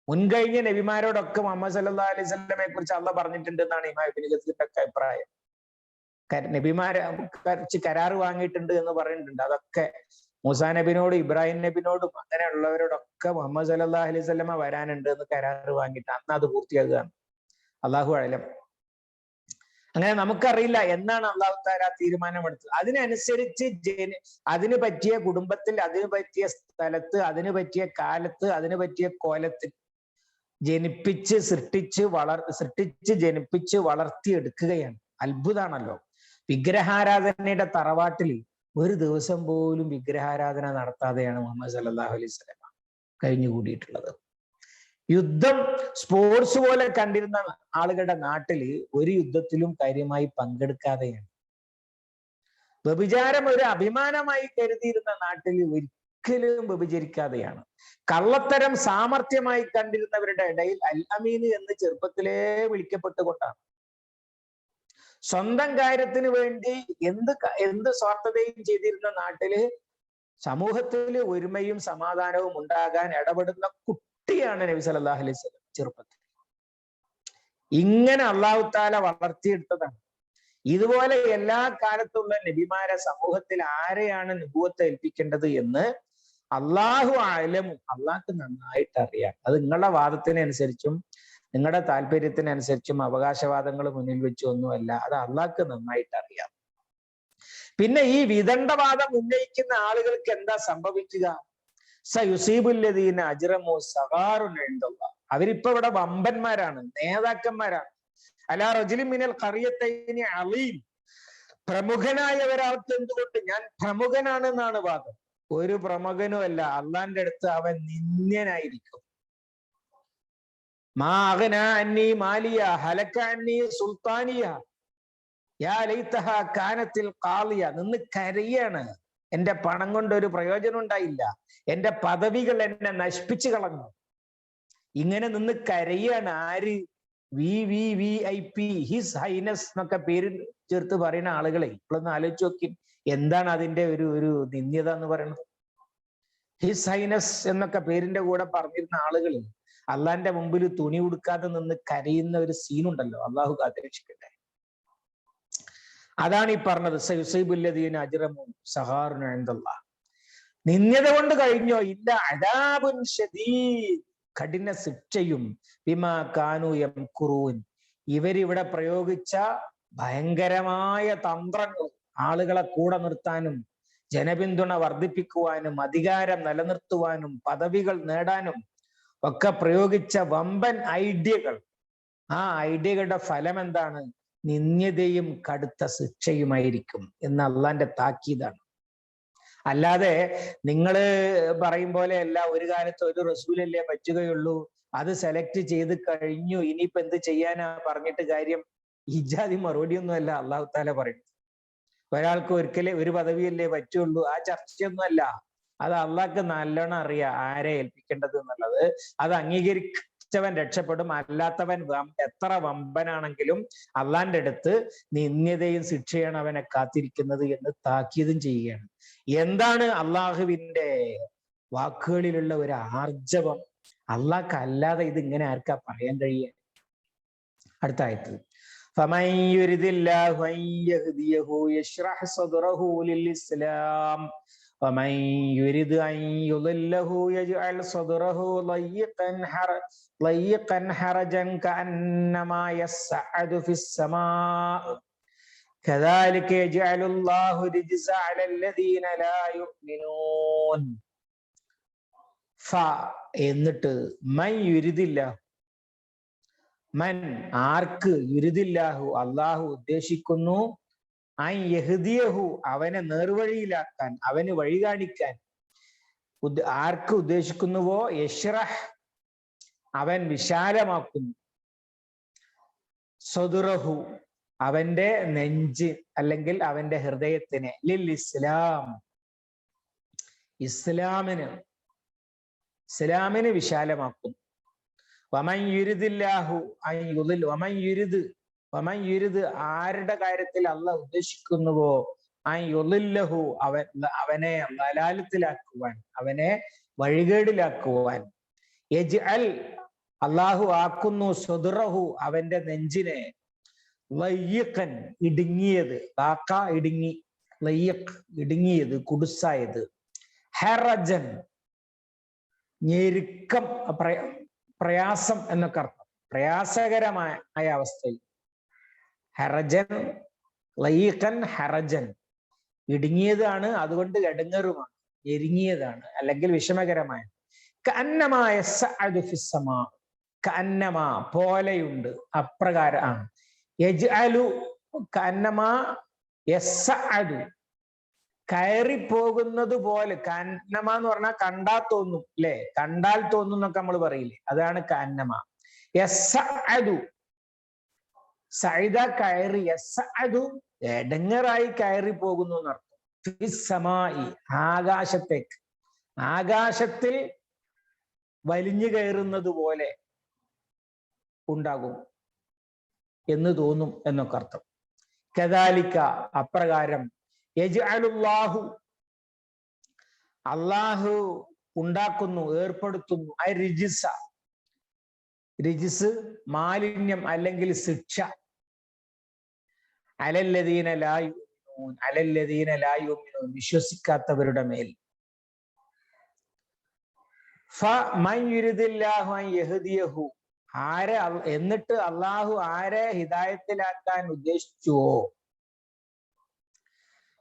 മുൻകഴിഞ്ഞ നബിമാരോടൊക്കെ മുഹമ്മദ് സല്ലല്ലാഹു അലൈഹി വസല്ലമയെ കുറിച്ച് അള്ളാഹ് പറഞ്ഞിട്ടുണ്ട് എന്നാണ് ഇമാം ഇബ്നു കസീറിന്റെ ഒക്കെ അഭിപ്രായം. നബിമാരെ കുറിച്ച് കരാറ് വാങ്ങിയിട്ടുണ്ട് എന്ന് പറയുന്നുണ്ട്. അതൊക്കെ മൂസാ നബിനോടും ഇബ്രാഹിം നബിനോടും അങ്ങനെയുള്ളവരോടൊക്കെ മുഹമ്മദ് സല്ലല്ലാഹു അലൈഹി വസല്ലമ വരാനുണ്ട് എന്ന് കരാറ് വാങ്ങിയിട്ട് അന്ന് അത് പൂർത്തിയാകുകയാണ്. അള്ളാഹു അഅലം. അങ്ങനെ നമുക്കറിയില്ല എന്നാണ് അള്ളാഹു തആല തീരുമാനമെടുത്തത്. അതിനനുസരിച്ച് അതിന് പറ്റിയ കുടുംബത്തിൽ, അതിന് പറ്റിയ സ്ഥലത്ത്, അതിന് പറ്റിയ കാലത്ത്, അതിന് പറ്റിയ കോലത്തിൽ സൃഷ്ടിച്ച് ജനിപ്പിച്ച് വളർത്തിയെടുക്കുകയാണ്. അത്ഭുതമാണല്ലോ. വിഗ്രഹാരാധനയുടെ തറവാട്ടിൽ ഒരു ദിവസം പോലും വിഗ്രഹാരാധന നടത്താതെയാണ് മുഹമ്മദ് സല്ലല്ലാഹു അലൈഹി വസല്ലം കഴിഞ്ഞുകൂടിയിട്ടുള്ളത്. യുദ്ധം സ്പോർട്സ് പോലെ കണ്ടിരുന്ന ആളുകളുടെ നാട്ടില് ഒരു യുദ്ധത്തിലും കാര്യമായി പങ്കെടുക്കാതെയാണ്. വ്യഭിചാരം ഒരു അഭിമാനമായി കരുതിയിരുന്ന നാട്ടിൽ ഒരിക്കലും വ്യഭിചരിക്കാതെയാണ്. കള്ളത്തരം സാമർത്ഥ്യമായി കണ്ടിരുന്നവരുടെ ഇടയിൽ അൽ അമീൻ എന്ന് ചെറുപ്പത്തിലേ വിളിക്കപ്പെട്ടുകൊണ്ടാണ്. സ്വന്തം കാര്യത്തിന് വേണ്ടി എന്ത് സ്വാർത്ഥതയും ചെയ്തിരുന്ന നാട്ടില് സമൂഹത്തിൽ ഒരുമയും സമാധാനവും ഉണ്ടാകാൻ ഇടപെടുന്ന കുട്ടിയാണ് നബി സല്ലല്ലാഹു അലൈഹി വസല്ലം ചെറുപ്പത്തിൽ. ഇങ്ങനെ അല്ലാഹു തആല വളർത്തിയെടുത്തതാണ്. ഇതുപോലെ എല്ലാ കാലത്തുള്ള നബിമാരെ സമൂഹത്തിൽ ആരെയാണ് നുബുവത്ത് ഏൽപ്പിക്കേണ്ടത് എന്ന് അല്ലാഹു അഅലം, അള്ളാഹ്ക്ക് നന്നായിട്ട് അറിയാം. അത് നിങ്ങളുടെ വാദത്തിനനുസരിച്ചും നിങ്ങളുടെ താല്പര്യത്തിനനുസരിച്ചും അവകാശവാദങ്ങൾ മുന്നിൽ വെച്ചൊന്നുമല്ല, അത് അള്ളാഹ്ക്ക് നന്നായിട്ട് അറിയാം. പിന്നെ ഈ വിദണ്ഡവാദം ഉന്നയിക്കുന്ന ആളുകൾക്ക് എന്താ സംഭവിക്കുക? സയുസീബുല്ലദീന അജ്റമു സഗാറുൻ ഇൻദല്ലാഹ്. അവരിപ്പോ ഇവിടെ വമ്പന്മാരാണ്, നേതാക്കന്മാരാണ്. അലാ റജുലിൻ മിനൽ ഖറിയതൈനി അളീം. പ്രമുഖനായ ഒരാൾക്ക് എന്തുകൊണ്ട് ഞാൻ പ്രമുഖനാണെന്നാണ് വാദം. ഒരു പ്രമുഖനും അല്ല, അള്ളാന്റെ അടുത്ത് അവൻ നിന്ദ്യനായിരിക്കും. മാ അഗ്നാ അന്നി മാലിയ ഹലക അന്നി സുൽത്താനിയ. യാ ലൈതഹ കാനത്തിൽ ഖാളിയ, നിന്ന് കരയാണ്. എന്റെ പണം കൊണ്ട് ഒരു പ്രയോജനം ഉണ്ടായില്ല, എന്റെ പദവികൾ എന്നെ നശിപ്പിച്ചു കളഞ്ഞു. ഇങ്ങനെ നിന്ന് കരയാണ്. ആര്? VIP, ഹിസ് ഹൈനസ് എന്നൊക്കെ പേര് ചേർത്ത് പറയുന്ന ആളുകളെ ഇപ്പോഴൊന്ന് ആലോചിച്ച് നോക്കി. എന്താണ് അതിന്റെ ഒരു നിന്ദ്യത എന്ന് പറയുന്നത്? ഹിസ് ഹൈനസ് എന്നൊക്കെ പേരിന്റെ കൂടെ പറഞ്ഞിരുന്ന ആളുകൾ അള്ളാന്റെ മുമ്പിൽ തുണി ഉടുക്കാതെ നിന്ന് കരയുന്ന ഒരു സീനുണ്ടല്ലോ. അള്ളാഹു കാത്തിരക്ഷിക്കട്ടെ. അതാണ് ഈ പറഞ്ഞത് സയുസൈബുല്ലദീന അജ്റമു സഹാറുന ഇൻദല്ലാഹ്. നിന്ദ്യത കൊണ്ട് കഴിഞ്ഞോ? ഇല്ല. അദാബുൻ ശദീദ്, കഠിന ശിക്ഷയും. ബിമാ കാനൂ യംകുറൂൻ, ഇവരിവിടെ പ്രയോഗിച്ച ഭയങ്കരമായ തന്ത്രങ്ങൾ, ആളുകളെ കൂടെ നിർത്താനും ജനപിന്തുണ വർദ്ധിപ്പിക്കുവാനും അധികാരം നിലനിർത്തുവാനും പദവികൾ നേടാനും ഒക്കെ പ്രയോഗിച്ച വമ്പൻ ഐഡിയകൾ, ആ ഐഡിയകളുടെ ഫലം എന്താണ്? നിന്ദ്യതയും കടുത്ത ശിക്ഷയുമായിരിക്കും എന്ന് അള്ളാന്റെ താക്കീതാണ്. അല്ലാതെ നിങ്ങൾ പറയും പോലെ അല്ല, ഒരു കാലത്ത് ഒരു റസൂലല്ലേ പറ്റുകയുള്ളൂ, അത് സെലക്ട് ചെയ്ത് കഴിഞ്ഞു, ഇനിയിപ്പോ എന്ത് ചെയ്യാനാ പറഞ്ഞിട്ട് കാര്യം. ഇജാതി മറുപടിയൊന്നും അല്ല അള്ളാഹു താല പറയുന്നത്. ഒരാൾക്ക് ഒരിക്കലേ ഒരു പദവിയല്ലേ പറ്റുള്ളൂ, ആ ചർച്ചയൊന്നും അല്ല. അത് അള്ളാഹ്ക്ക് നല്ലോണം അറിയാം ആരെ ഏൽപ്പിക്കേണ്ടത് എന്നുള്ളത്. അത് അംഗീകരിച്ചവൻ രക്ഷപ്പെടും, അല്ലാത്തവൻ എത്ര വമ്പനാണെങ്കിലും അള്ളാന്റെ അടുത്ത് നിന്ദ്യതയും ശിക്ഷയാണ് അവനെ കാത്തിരിക്കുന്നത് എന്ന് താക്കീതും ചെയ്യുകയാണ്. എന്താണ് അള്ളാഹുവിന്റെ വാക്കുകളിലുള്ള ഒരു ആർജവം! അള്ളാഹ്ക്ക് അല്ലാതെ ഇത് ഇങ്ങനെ ആർക്കാ പറയാൻ കഴിയുക? അടുത്ത ആയത്ത്, فمن يرد الله أن يهديه يشرح صدره للإسلام ومن يرد أن يضله يجعل صدره ضيقا حرجا كأنما يصعد في السماء كذلك يجعل الله الرجس على الذين لا يؤمنون. എന്നിട്ട് മൻ യുരിദില്ലാഹു, മൻ ആർക്ക്, യുരിദില്ലാഹു അള്ളാഹു ഉദ്ദേശിക്കുന്നു, ഐ യഹ്ദിയഹു അവനെ നേർവഴിയിലാക്കാൻ, അവന് വഴി കാണിക്കാൻ ആർക്ക് ഉദ്ദേശിക്കുന്നുവോ, യശ്റഹ് അവൻ വിശാലമാക്കുന്നു, സദറഹു അവന്റെ നെഞ്ച് അല്ലെങ്കിൽ അവന്റെ ഹൃദയത്തിനെ, ലിൽ ഇസ്ലാം ഇസ്ലാമിന് വിശാലമാക്കുന്നു. വമൻ യുരിദില്ലാഹു അൻ യുദിൽ, വമൻ യുരിദ് ആരുടെ കാര്യത്തിൽ അള്ളാഹ് ഉദ്ദേശിക്കുന്നുവോ, അൻ യുദില്ലഹു അവനെ ദലാലത്തിലാക്കുവാൻ, അവനെ വഴികേടിലാക്കുവാൻ, യജ്അൽ അള്ളാഹു ആക്കുന്നു, സദറഹു അവന്റെ നെഞ്ചിനെ, ലയ്യിഖൻ ഇടുങ്ങിയത്, ഇടുങ്ങി, ലയ്യിഖ് ഇടുങ്ങിയത്, കുടുസായത്, ഹറജൻ ഞെരുക്കം, പ്രയാസം എന്നൊക്കെ അർത്ഥം, പ്രയാസകരമായ അവസ്ഥയിൽ. ഹറജൻ, ലയ്യിഖൻ ഹറജൻ, ഇടുങ്ങിയതാണ്, അതുകൊണ്ട് ഇടങ്ങറുമാണ്, ഞെരുങ്ങിയതാണ് അല്ലെങ്കിൽ വിഷമകരമായ. കഅന്നമാ യസ്അദു ഫിസ്സമാ, കഅന്നമാ പോലെയുണ്ട്, അപ്രകാരം. യജ്അലു കഅന്നമാ യസ്അദു കയറിപ്പോകുന്നത് പോലെ. കഅന്നമ എന്ന് പറഞ്ഞാൽ കണ്ടാൽ തോന്നും അല്ലെ, കണ്ടാൽ തോന്നും എന്നൊക്കെ നമ്മൾ പറയില്ലേ, അതാണ് കഅന്നമ. യസ്അദു സൈദ കയറി, യസ്അദു എടങ്ങറായി കയറി പോകുന്നു എന്നർത്ഥം. ഫിസ്സമായി ആകാശത്തേക്ക്, ആകാശത്തിൽ വലിഞ്ഞു കയറുന്നത് പോലെ ഉണ്ടാകും എന്ന് തോന്നും എന്നൊക്കെ അർത്ഥം. കദാലിക അപ്രകാരം, യജ്അലുല്ലാഹു അള്ളാഹു ഉണ്ടാക്കുന്നു, ഏർപ്പെടുത്തുന്നു, റിജിസ് മാലിന്യം അല്ലെങ്കിൽ ശിക്ഷ, അലല്ലദീന ലാ യുമിനൂൻ വിശ്വസിക്കാത്തവരുടെ മേൽ. ഫമൻ യുരിദില്ലാഹു അൻ യഹ്ദിയഹു എന്നിട്ട് അള്ളാഹു ആരെ ഹിദായത്തിലാക്കാൻ ഉദ്ദേശിച്ചുവോ,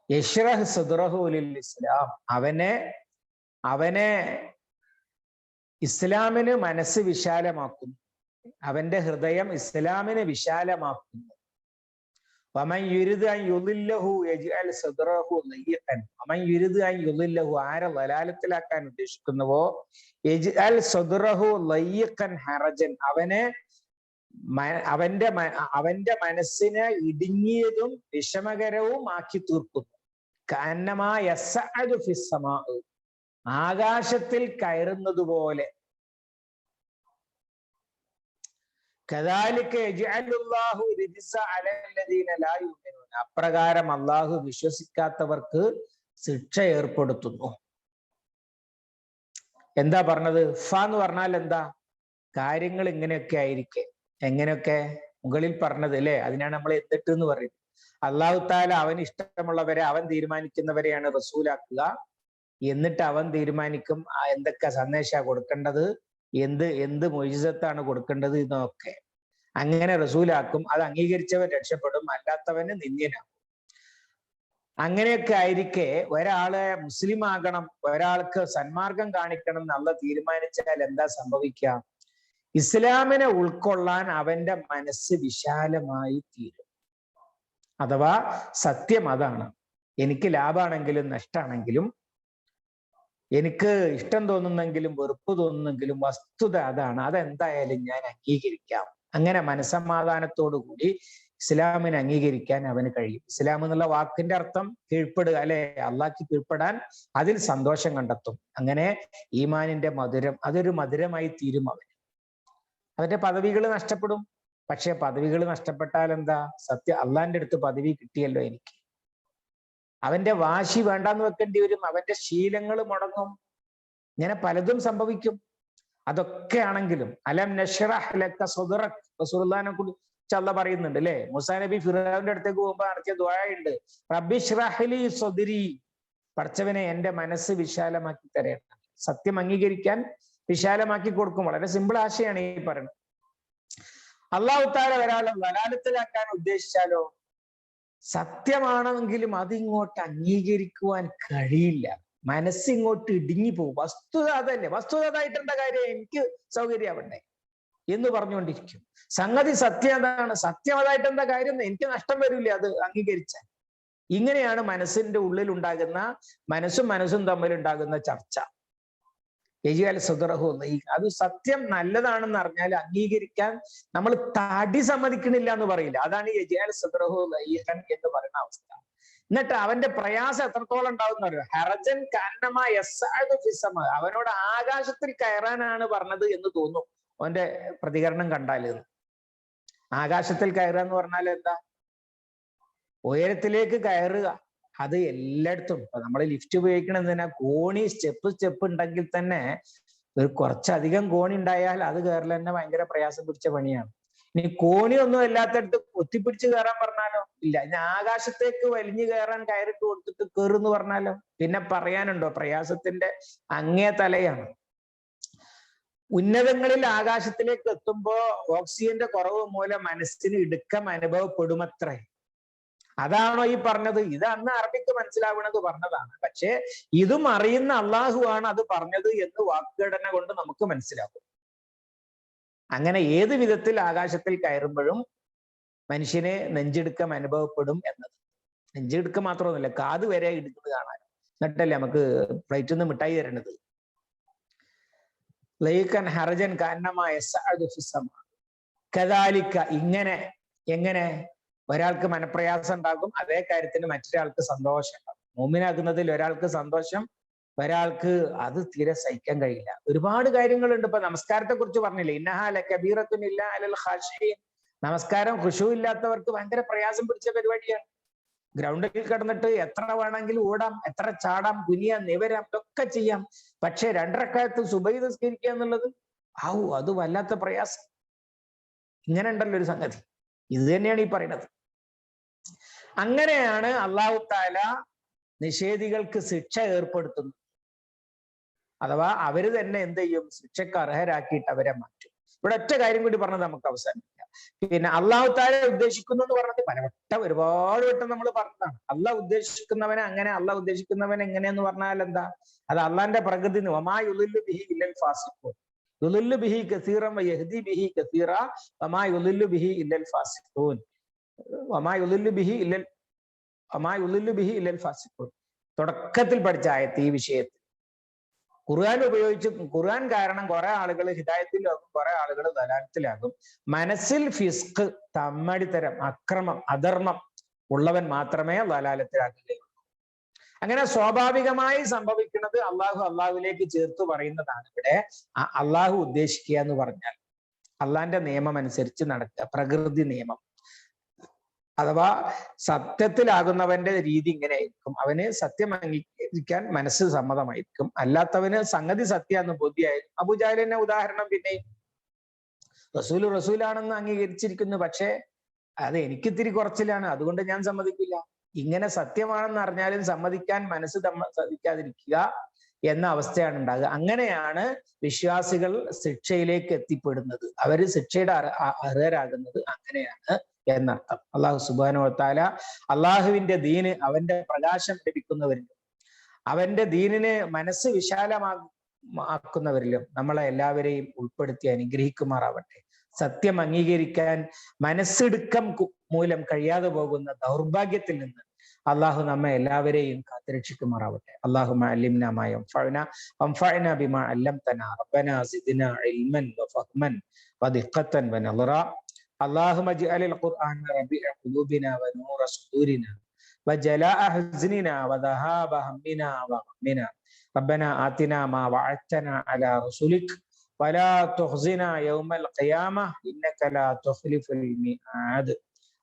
യശ്റഹ് സദ്റഹു ലിൽ ഇസ്ലാം അവനെ ഇസ്ലാമിന് മനസ്സ് വിശാലമാക്കുന്നു, അവന്റെ ഹൃദയം ഇസ്ലാമിന് വിശാലമാക്കുന്നു. വമൻ യുരിദ് അൻ യുദില്ലഹു യജ്അൽ സദ്റഹു ലയ്യിഖൻ, വമൻ യുരിദ് അൻ യുദില്ലഹു ആരെ ദലാലത്തിലാക്കാൻ ഉദ്ദേശിക്കുന്നുവോ, യജ്അൽ സദ്റഹു ലയ്യിഖൻ ഹറജൻ അവനെ അവന്റെ മനസ്സിനെ ഇടുങ്ങിയതും വിഷമകരവും ആക്കി തീർക്കുന്നു. കഅന്നമാ യസ്അദു ഫിസ്സമാ, ആകാശത്തിൽ കയറുന്നത് പോലെ. കദാലിക യജ്അലുല്ലാഹു റിജ്സ അലല്ലദീന ലാ യുമിനൂന, അപ്രകാരം അള്ളാഹു വിശ്വസിക്കാത്തവർക്ക് ശിക്ഷ ഏർപ്പെടുത്തുന്നു. എന്താ പറഞ്ഞത്? ഫ എന്ന് പറഞ്ഞാൽ എന്താ? കാര്യങ്ങൾ ഇങ്ങനെയൊക്കെ ആയിരിക്കെ. എങ്ങനെയൊക്കെ? മുകളിൽ പറഞ്ഞത് അല്ലേ? അതിനാണ് നമ്മൾ എന്നിട്ട് എന്ന് പറയുന്നത്. അള്ളാഹു താല അവന് ഇഷ്ടമുള്ളവരെ അവൻ തീരുമാനിക്കുന്നവരെയാണ് റസൂലാക്കുക. എന്നിട്ട് അവൻ തീരുമാനിക്കും എന്തൊക്കെ സന്ദേശമാണ് കൊടുക്കേണ്ടത്, എന്ത് മൊയ്ജിസത്താണ് കൊടുക്കേണ്ടത് എന്നൊക്കെ. അങ്ങനെ റസൂലാക്കും. അത് അംഗീകരിച്ചവൻ രക്ഷപ്പെടും, അല്ലാത്തവന് നിന്ദ്യനാകും. അങ്ങനെയൊക്കെ ആയിരിക്കെ ഒരാളെ മുസ്ലിം ആകണം, ഒരാൾക്ക് സന്മാർഗം കാണിക്കണം എന്നുള്ള തീരുമാനിച്ചാൽ എന്താ സംഭവിക്കുക? ഇസ്ലാമിനെ ഉൾക്കൊള്ളാൻ അവന്റെ മനസ്സ് വിശാലമായി തീരും. അഥവാ സത്യം അതാണ്. എനിക്ക് ലാഭാണെങ്കിലും നഷ്ടമാണെങ്കിലും, എനിക്ക് ഇഷ്ടം തോന്നുന്നെങ്കിലും വെറുപ്പ് തോന്നുന്നെങ്കിലും വസ്തുത അതാണ്. അതെന്തായാലും ഞാൻ അംഗീകരിക്കാം. അങ്ങനെ മനസ്സമാധാനത്തോടു കൂടി ഇസ്ലാമിനെ അംഗീകരിക്കാൻ അവന് കഴിയും. ഇസ്ലാം എന്നുള്ള വാക്കിന്റെ അർത്ഥം കീഴ്പ്പെടുക അല്ലെ? അള്ളാഹ്ക്ക് കീഴ്പ്പെടാൻ, അതിൽ സന്തോഷം കണ്ടെത്തും. അങ്ങനെ ഈമാനിന്റെ മധുരം, അതൊരു മധുരമായി തീരും അവന്. അവന്റെ പദവികൾ നഷ്ടപ്പെടും. പക്ഷെ പദവികൾ നഷ്ടപ്പെട്ടാൽ എന്താ? അള്ളാന്റെ അടുത്ത് പദവി കിട്ടിയല്ലോ എനിക്ക്. അവന്റെ വാശി വേണ്ടാന്ന് വെക്കേണ്ടി വരും. അവന്റെ ശീലങ്ങൾ മുടങ്ങും. ഇങ്ങനെ പലതും സംഭവിക്കും. അതൊക്കെ ആണെങ്കിലും അലം നശ്റഹ് ലക സദ്റക്, റസൂലുള്ളാഹിനെ കുറിച്ച് അല്ലാഹ് പറയുന്നുണ്ട് അല്ലെ? മൂസാ നബി ഫിർഔന്റെ അടുത്തേക്ക് പോകുമ്പോൾ നടത്തിയ ദുആ ഉണ്ട്, റബ്ബി ശ്റഹ് ലി സദ്രി, പടച്ചവനെ എന്റെ മനസ്സ് വിശാലമാക്കി തരണം. സത്യം അംഗീകരിക്കാൻ വിശാലമാക്കി കൊടുക്കും. വളരെ സിമ്പിൾ ആശയാണ് ഈ പറയുന്നത്. അല്ലാഹു തആല ഒരാളെ വലാലത്തിലാക്കാൻ ഉദ്ദേശിച്ചാലോ, സത്യമാണെങ്കിലും അതിങ്ങോട്ട് അംഗീകരിക്കുവാൻ കഴിയില്ല. മനസ്സിങ്ങോട്ട് ഇടുങ്ങി പോകും. വസ്തുത അതല്ലേ, വസ്തുത അതായിട്ട് എന്താ കാര്യം, എനിക്ക് സൗകര്യമാവണ്ടേ എന്ന് പറഞ്ഞുകൊണ്ടിരിക്കും. സംഗതി സത്യം അതാണ്, സത്യം അതായിട്ട് എന്താ കാര്യം, എനിക്ക് നഷ്ടം വരില്ല അത് അംഗീകരിച്ചാൽ. ഇങ്ങനെയാണ് മനസ്സിന്റെ ഉള്ളിൽ ഉണ്ടാകുന്ന, മനസ്സും തമ്മിൽ ഉണ്ടാകുന്ന ചർച്ച. യജ്അൽ സദ്റഹു, അത് സത്യം നല്ലതാണെന്ന് അറിഞ്ഞാൽ അംഗീകരിക്കാൻ നമ്മൾ തടി സമ്മതിക്കണില്ല എന്ന് പറയില്ല. അതാണ് യജ്അൽ സദ്റഹു ലയ്യൻ എന്ന് പറയുന്ന അവസ്ഥ. എന്നിട്ട് അവന്റെ പ്രയാസം എത്രത്തോളം ഉണ്ടാവും എന്ന് അറിയാം. ഹറജൻ കഅന്നമാ യസ്അദു ഫിസ്സമാ, അവനോട് ആകാശത്തിൽ കയറാനാണ് പറഞ്ഞത് എന്ന് തോന്നും അവന്റെ പ്രതികരണം കണ്ടാൽ. ആകാശത്തിൽ കയറുക എന്ന് പറഞ്ഞാൽ എന്താ? ഉയരത്തിലേക്ക് കയറുക. അത് എല്ലായിടത്തും ഇപ്പൊ നമ്മൾ ലിഫ്റ്റ് ഉപയോഗിക്കണെന്തിനാ? കോണി സ്റ്റെപ്പ് ഉണ്ടെങ്കിൽ തന്നെ ഒരു കുറച്ചധികം കോണി ഉണ്ടായാൽ അത് കയറൽ തന്നെ ഭയങ്കര പ്രയാസം പിടിച്ച പണിയാണ്. ഇനി കോണി ഒന്നും ഇല്ലാത്തടത്ത് ഒത്തിപ്പിടിച്ച് കയറാൻ പറഞ്ഞാലോ ഇല്ല. ഇനി ആകാശത്തേക്ക് വലിഞ്ഞു കയറാൻ കയറിട്ട് കൊടുത്തിട്ട് കയറുന്ന് പറഞ്ഞാലോ പിന്നെ പറയാനുണ്ടോ? പ്രയാസത്തിന്റെ അങ്ങേ തലയാണ്. ഉന്നതങ്ങളിൽ ആകാശത്തിലേക്ക് എത്തുമ്പോ ഓക്സിജന്റെ കുറവ് മൂലം മനസ്സിന് ഇടുക്കം അനുഭവപ്പെടുമത്രേ. അതാണോ ഈ പറഞ്ഞത്? ഇത് അന്ന് അറബിക്ക് മനസ്സിലാവുന്നത് പറഞ്ഞതാണ്. പക്ഷെ ഇതും അറിയുന്ന അള്ളാഹുവാണ് അത് പറഞ്ഞത് എന്ന് വാക്കുഘടന കൊണ്ട് നമുക്ക് മനസ്സിലാവും. അങ്ങനെ ഏത് വിധത്തിൽ ആകാശത്തിൽ കയറുമ്പോഴും മനുഷ്യന് നെഞ്ചിടുക്കം അനുഭവപ്പെടും എന്നത്. നെഞ്ചിടുക്കം മാത്രമൊന്നുമില്ല, കാത് വരെ ഇടുക്കുന്നത് കാണാൻ. എന്നിട്ടല്ലേ നമുക്ക് ഫ്ലൈറ്റിൽ നിന്ന് മിഠായി തരണത്. ലൈകൻ ഹർജൻ കഅന്നമാ യസ്അദു ഫിസ്സമാ കദാലിക, ഇങ്ങനെ. എങ്ങനെ? ഒരാൾക്ക് മനപ്രയാസം ഉണ്ടാകും, അതേ കാര്യത്തിന് മറ്റൊരാൾക്ക് സന്തോഷം ഉണ്ടാകും. മുഅ്മിനാകുന്നതിൽ ഒരാൾക്ക് സന്തോഷം, ഒരാൾക്ക് അത് തീരെ സഹിക്കാൻ കഴിയില്ല. ഒരുപാട് കാര്യങ്ങളുണ്ട്. ഇപ്പൊ നമസ്കാരത്തെ കുറിച്ച് പറഞ്ഞില്ലേ, ഇന്നഹാ ലകബീറത്തുൻ ഇല്ലാ അലൽ ഖാശിഈൻ. നമസ്കാരം ഖുശൂ ഇല്ലാത്തവർക്ക് ഭയങ്കര പ്രയാസം പിടിച്ച പരിപാടിയാണ്. ഗ്രൗണ്ടിൽ കിടന്നിട്ട് എത്ര വേണമെങ്കിലും ഓടാം, എത്ര ചാടാം, കുനിയാം, നിവരാം, ഇതൊക്കെ ചെയ്യാം. പക്ഷെ 2 റക്അത്ത് സുബഹി നിസ്കരിക്കുക എന്നുള്ളത് അത് വല്ലാത്ത പ്രയാസം. ഇങ്ങനെ ഉണ്ടല്ലോ ഒരു സംഗതി. ഇത് തന്നെയാണ് ഈ പറയുന്നത്. അങ്ങനെയാണ് അല്ലാഹു തആല നിഷേധികൾക്ക് ശിക്ഷ ഏർപ്പെടുത്തുന്നത്. അഥവാ അവര് തന്നെ എന്ത് ചെയ്യും? ശിക്ഷക്ക് അർഹരാക്കിയിട്ട് അവരെ മാറ്റും. ഇവിടെ ഒറ്റ കാര്യം കൂടി പറഞ്ഞത് നമുക്ക് അവസാനിപ്പിക്കാം. പിന്നെ അല്ലാഹു തആല ഉദ്ദേശിക്കുന്നു എന്ന് പറഞ്ഞത് ഒരുപാട് വട്ടം നമ്മൾ പറഞ്ഞതാണ്. അള്ളാഹ് ഉദ്ദേശിക്കുന്നവനെ അങ്ങനെ, അള്ളാഹ് ഉദ്ദേശിക്കുന്നവൻ എങ്ങനെയെന്ന് പറഞ്ഞാൽ എന്താ? അത് അള്ളാന്റെ പ്രകൃതി. വമാ യുളില്ലു ബിഹി ഇല്ലൽ ഫാസിഖൂൻ, യുളില്ലു ബിഹി കസീറൻ വയഹ്ദി ബിഹി കസീറ വമാ യുളില്ലു ബിഹി ഇല്ലൽ ഫാസിഖൂൻ, വമാ യുളില്ലു ബിഹി ഇല്ലൽ ഫാസിഖൂൻ. തുടക്കത്തിൽ പഠിച്ച ആയത്ത് ഈ വിഷയത്തിൽ ഖുർആൻ ഉപയോഗിച്ച് ഖുർആൻ കാരണം കുറെ ആളുകൾ ഹിദായത്തിലാകും, കുറെ ആളുകൾ ദലാലത്തിലാകും. മനസ്സിൽ ഫിസ്ക്, തമ്മടിത്തരം, അക്രമം, അധർമ്മം ഉള്ളവൻ മാത്രമേ ദലാലത്തിലാക്കുകയുള്ളൂ. അങ്ങനെ സ്വാഭാവികമായി സംഭവിക്കുന്നത് അള്ളാഹുവിലേക്ക് ചേർത്ത് പറയുന്നതാണ്. ഇവിടെ അള്ളാഹു ഉദ്ദേശിക്കുക എന്ന് പറഞ്ഞാൽ അള്ളാന്റെ നിയമം അനുസരിച്ച് നടക്കുക, പ്രകൃതി നിയമം. അഥവാ സത്യത്തിലാകുന്നവന്റെ രീതി ഇങ്ങനെയായിരിക്കും. അവന് സത്യം അംഗീകരിക്കാൻ മനസ്സ് സമ്മതമായിരിക്കും, അല്ലാത്തവന് സംഗതി സത്യാന്ന് ബോധ്യമായിരിക്കും. അബൂജാലിന്റെ ഉദാഹരണം പിന്നെ റസൂലാണെന്ന് അംഗീകരിച്ചിരിക്കുന്നു, പക്ഷെ അത് എനിക്കിത്തിരി കുറച്ചിലാണ്, അതുകൊണ്ട് ഞാൻ സമ്മതിക്കില്ല. ഇങ്ങനെ സത്യമാണെന്ന് അറിഞ്ഞാലും സമ്മതിക്കാൻ മനസ്സ് സമ്മതിക്കാതിരിക്കുക എന്ന അവസ്ഥയാണ് ഉണ്ടാകുക. അങ്ങനെയാണ് വിശ്വാസികൾ ശിക്ഷയിലേക്ക് എത്തിപ്പെടുന്നത്, അവര് ശിക്ഷയുടെ അർഹരാകുന്നത് അങ്ങനെയാണ് എന്നർത്ഥം. അള്ളാഹു സുബ്ഹാനഹു വ തആല അള്ളാഹുവിന്റെ ദീന്, അവന്റെ പ്രകാശം ലഭിക്കുന്നവരിലും അവന്റെ ദീനിനെ മനസ്സ് വിശാലമാക്കുന്നവരിലും നമ്മളെ എല്ലാവരെയും ഉൾപ്പെടുത്തി അനുഗ്രഹിക്കുമാറാവട്ടെ. സത്യം അംഗീകരിക്കാൻ മനസ്സിടുക്കം മൂലം കഴിയാതെ പോകുന്ന ദൗർഭാഗ്യത്തിൽ നിന്ന് അള്ളാഹു നമ്മെ എല്ലാവരെയും കാത്തുരക്ഷിക്കുമാറാവട്ടെ. അല്ലാഹുമ്മ അല്ലിംനാ മാ യൻഫഉനാ വൻഫഅനാ ബിമാ അല്ലംതനാ റബ്ബനാ സിദ്നാ ഇൽമൻ വഫഹ്മൻ വദിഖ്ഖതൻ വനളറാ. اللهم اجعل القرآن ربيع قلوبنا ونور صدورنا وجلاء حزننا وذهاب همنا وغمنا. ربنا آتنا ما وعدتنا على رسلك ولا تخزنا يوم القيامة إنك لا تخلف الميعاد.